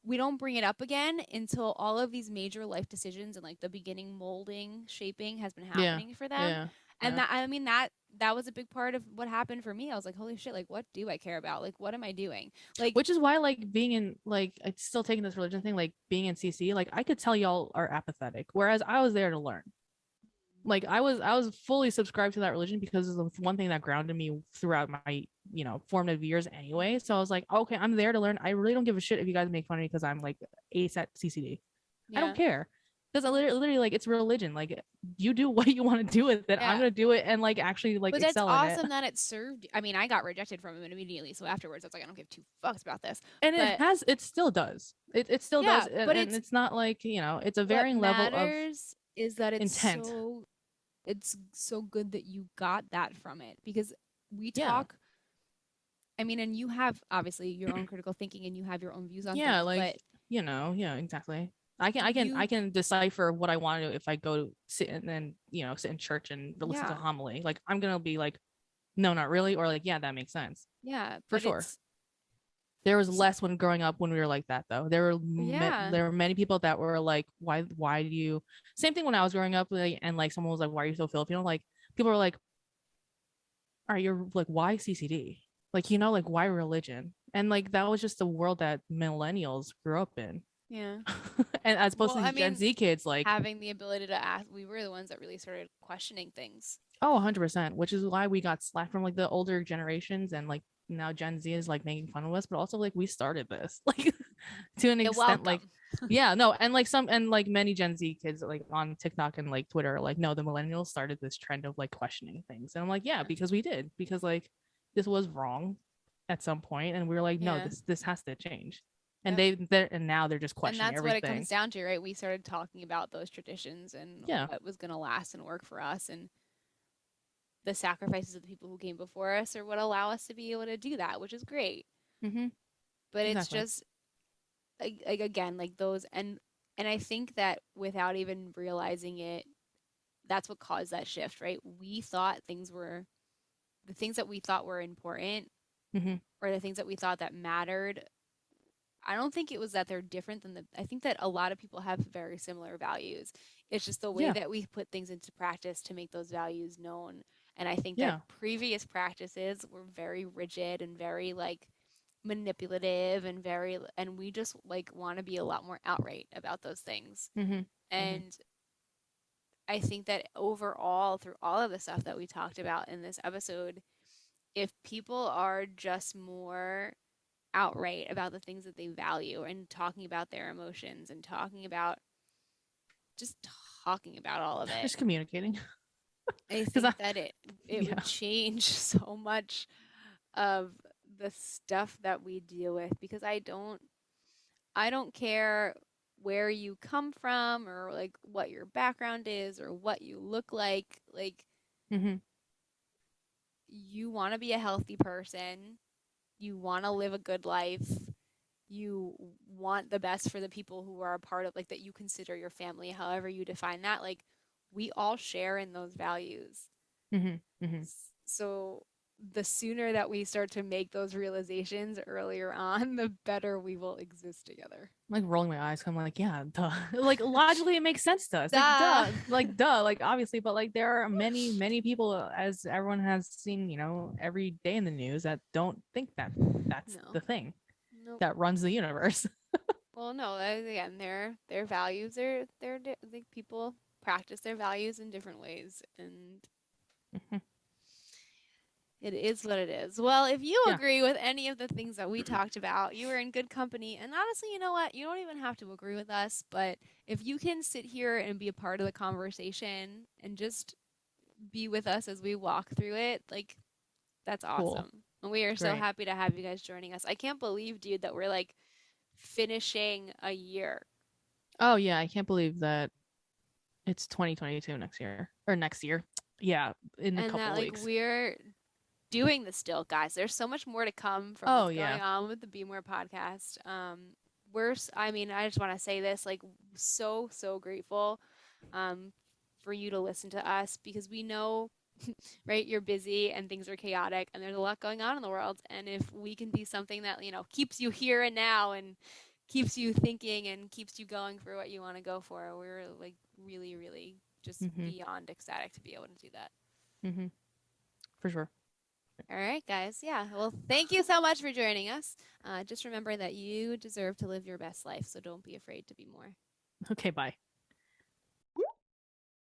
we don't bring it up again until all of these major life decisions and like the beginning molding shaping has been Yeah. happening for them. Yeah. And Yeah. that, I mean, that was a big part of what happened for me. I was like, holy shit, like what do I care about? Like what am I doing? Like Which is why like being in like it's still taking this religion thing, like being in CC, like I could tell y'all are apathetic, whereas I was there to learn. Like I was fully subscribed to that religion because it's the one thing that grounded me throughout my formative years anyway. So I was like, okay, I'm there to learn. I really don't give a shit if you guys make fun of me because I'm like ace at CCD. I don't yeah. care. because literally like it's religion. Like you do what you want to do with it. I'm Yeah. gonna do it and like actually like But that's excel in it. awesome that it served. I mean, I got rejected from him immediately. So afterwards, I was like, I don't give two fucks about this. And But it still does. It still does. yeah, but And it's not like, it's a what varying level of matters is that intent. it's so good that you got that from it because we Yeah. talk. I mean, and you have obviously your own critical thinking and you have your own views on Yeah, things, but like, yeah, exactly. I you, can decipher what I want to if I go to sit and then, sit in church and listen to yeah, homily. Like I'm gonna be like, no, not really, or like, yeah, that makes sense. yeah, For but sure. There was less when growing up when we were like that though. yeah, There were many people that were like, why do you same thing when I was growing up, like, and like someone was like, why are you so Filipino? Like people were like, all right, you're like, why CCD? Like, like why religion? And like that was just the world that millennials grew up in. yeah. And as opposed Well, to I these Gen mean, Z kids, like, having the ability to ask, we were the ones that really started questioning things. oh, 100%, which is why we got slack from like the older generations, and like now Gen Z is like making fun of us, but also like we started this, like to an You're extent, like, welcome. yeah, no, and like many Gen Z kids like on TikTok and like Twitter are like, no, the millennials started this trend of like questioning things. And I'm like, yeah, Yeah, because we did, because like this was wrong at some point, and we were like, no, yeah, this has to change. And yep. and now they're just And questioning that's what it comes everything. down to, right? We started talking about those traditions and Yeah. what was going to last and work for us. And the sacrifices of the people who came before us are what allow us to be able to do that, which is great. Mm-hmm. But it's Exactly. just like again, like those and I think that without even realizing it, that's what caused that shift, right? We thought things were the things that we thought were important Mm-hmm. or the things that we thought that mattered. I don't think it was that they're different than the I think that a lot of people have very similar values. It's just the way Yeah. that we put things into practice to make those values known. And I think that Yeah. previous practices were very rigid and very like manipulative and very and we just like want to be a lot more outright about those things. Mm-hmm. Mm-hmm. And I think that overall through all of the stuff that we talked about in this episode, if people are just more outright about the things that they value and talking about their emotions and talking about just talking about all of it, Just communicating. I Because I think that it yeah. would change so much of the stuff that we deal with because I don't care where you come from or like what your background is or what you look like Mm-hmm. you want to be a healthy person, you want to live a good life, you want the best for the people who are a part of like that you consider your family, however you define that, like we all share in those values. Mm-hmm. Mm-hmm. So the sooner that we start to make those realizations earlier on, the better we will exist together. Like rolling my eyes, I'm like, yeah, duh. Like logically, it makes sense to us. Like, Duh. duh. Like obviously, but like there are many people, as everyone has seen, every day in the news, that don't think that that's No. the thing Nope. that runs the universe. Well, no. Again, their values are like people practice their values in different ways, and it is what it is. Well, if you Yeah. agree with any of the things that we talked about, you are in good company. And honestly, you know what? You don't even have to agree with us, but if you can sit here and be a part of the conversation and just be with us as we walk through it, like that's Cool. awesome. And we are so Great. happy to have you guys joining us. I can't believe, dude, that we're like finishing a year. Oh yeah, I can't believe that it's 2022 next year or next year. Yeah, in a And that couple like weeks. we're doing this still, guys. There's so much more to come from Oh what's yeah. going on with the Be More podcast. I mean, I just want to say this, like, so grateful, um, for you to listen to us because we know, right, you're busy and things are chaotic and there's a lot going on in the world. And if we can be something that, keeps you here and now and keeps you thinking and keeps you going for what you want to go for, we're like really, really just Mm-hmm. beyond ecstatic to be able to do that. Mm-hmm. For sure. All right, guys. Yeah. Well, thank you so much for joining us. Just remember that you deserve to live your best life, so don't be afraid to be more. Okay, bye.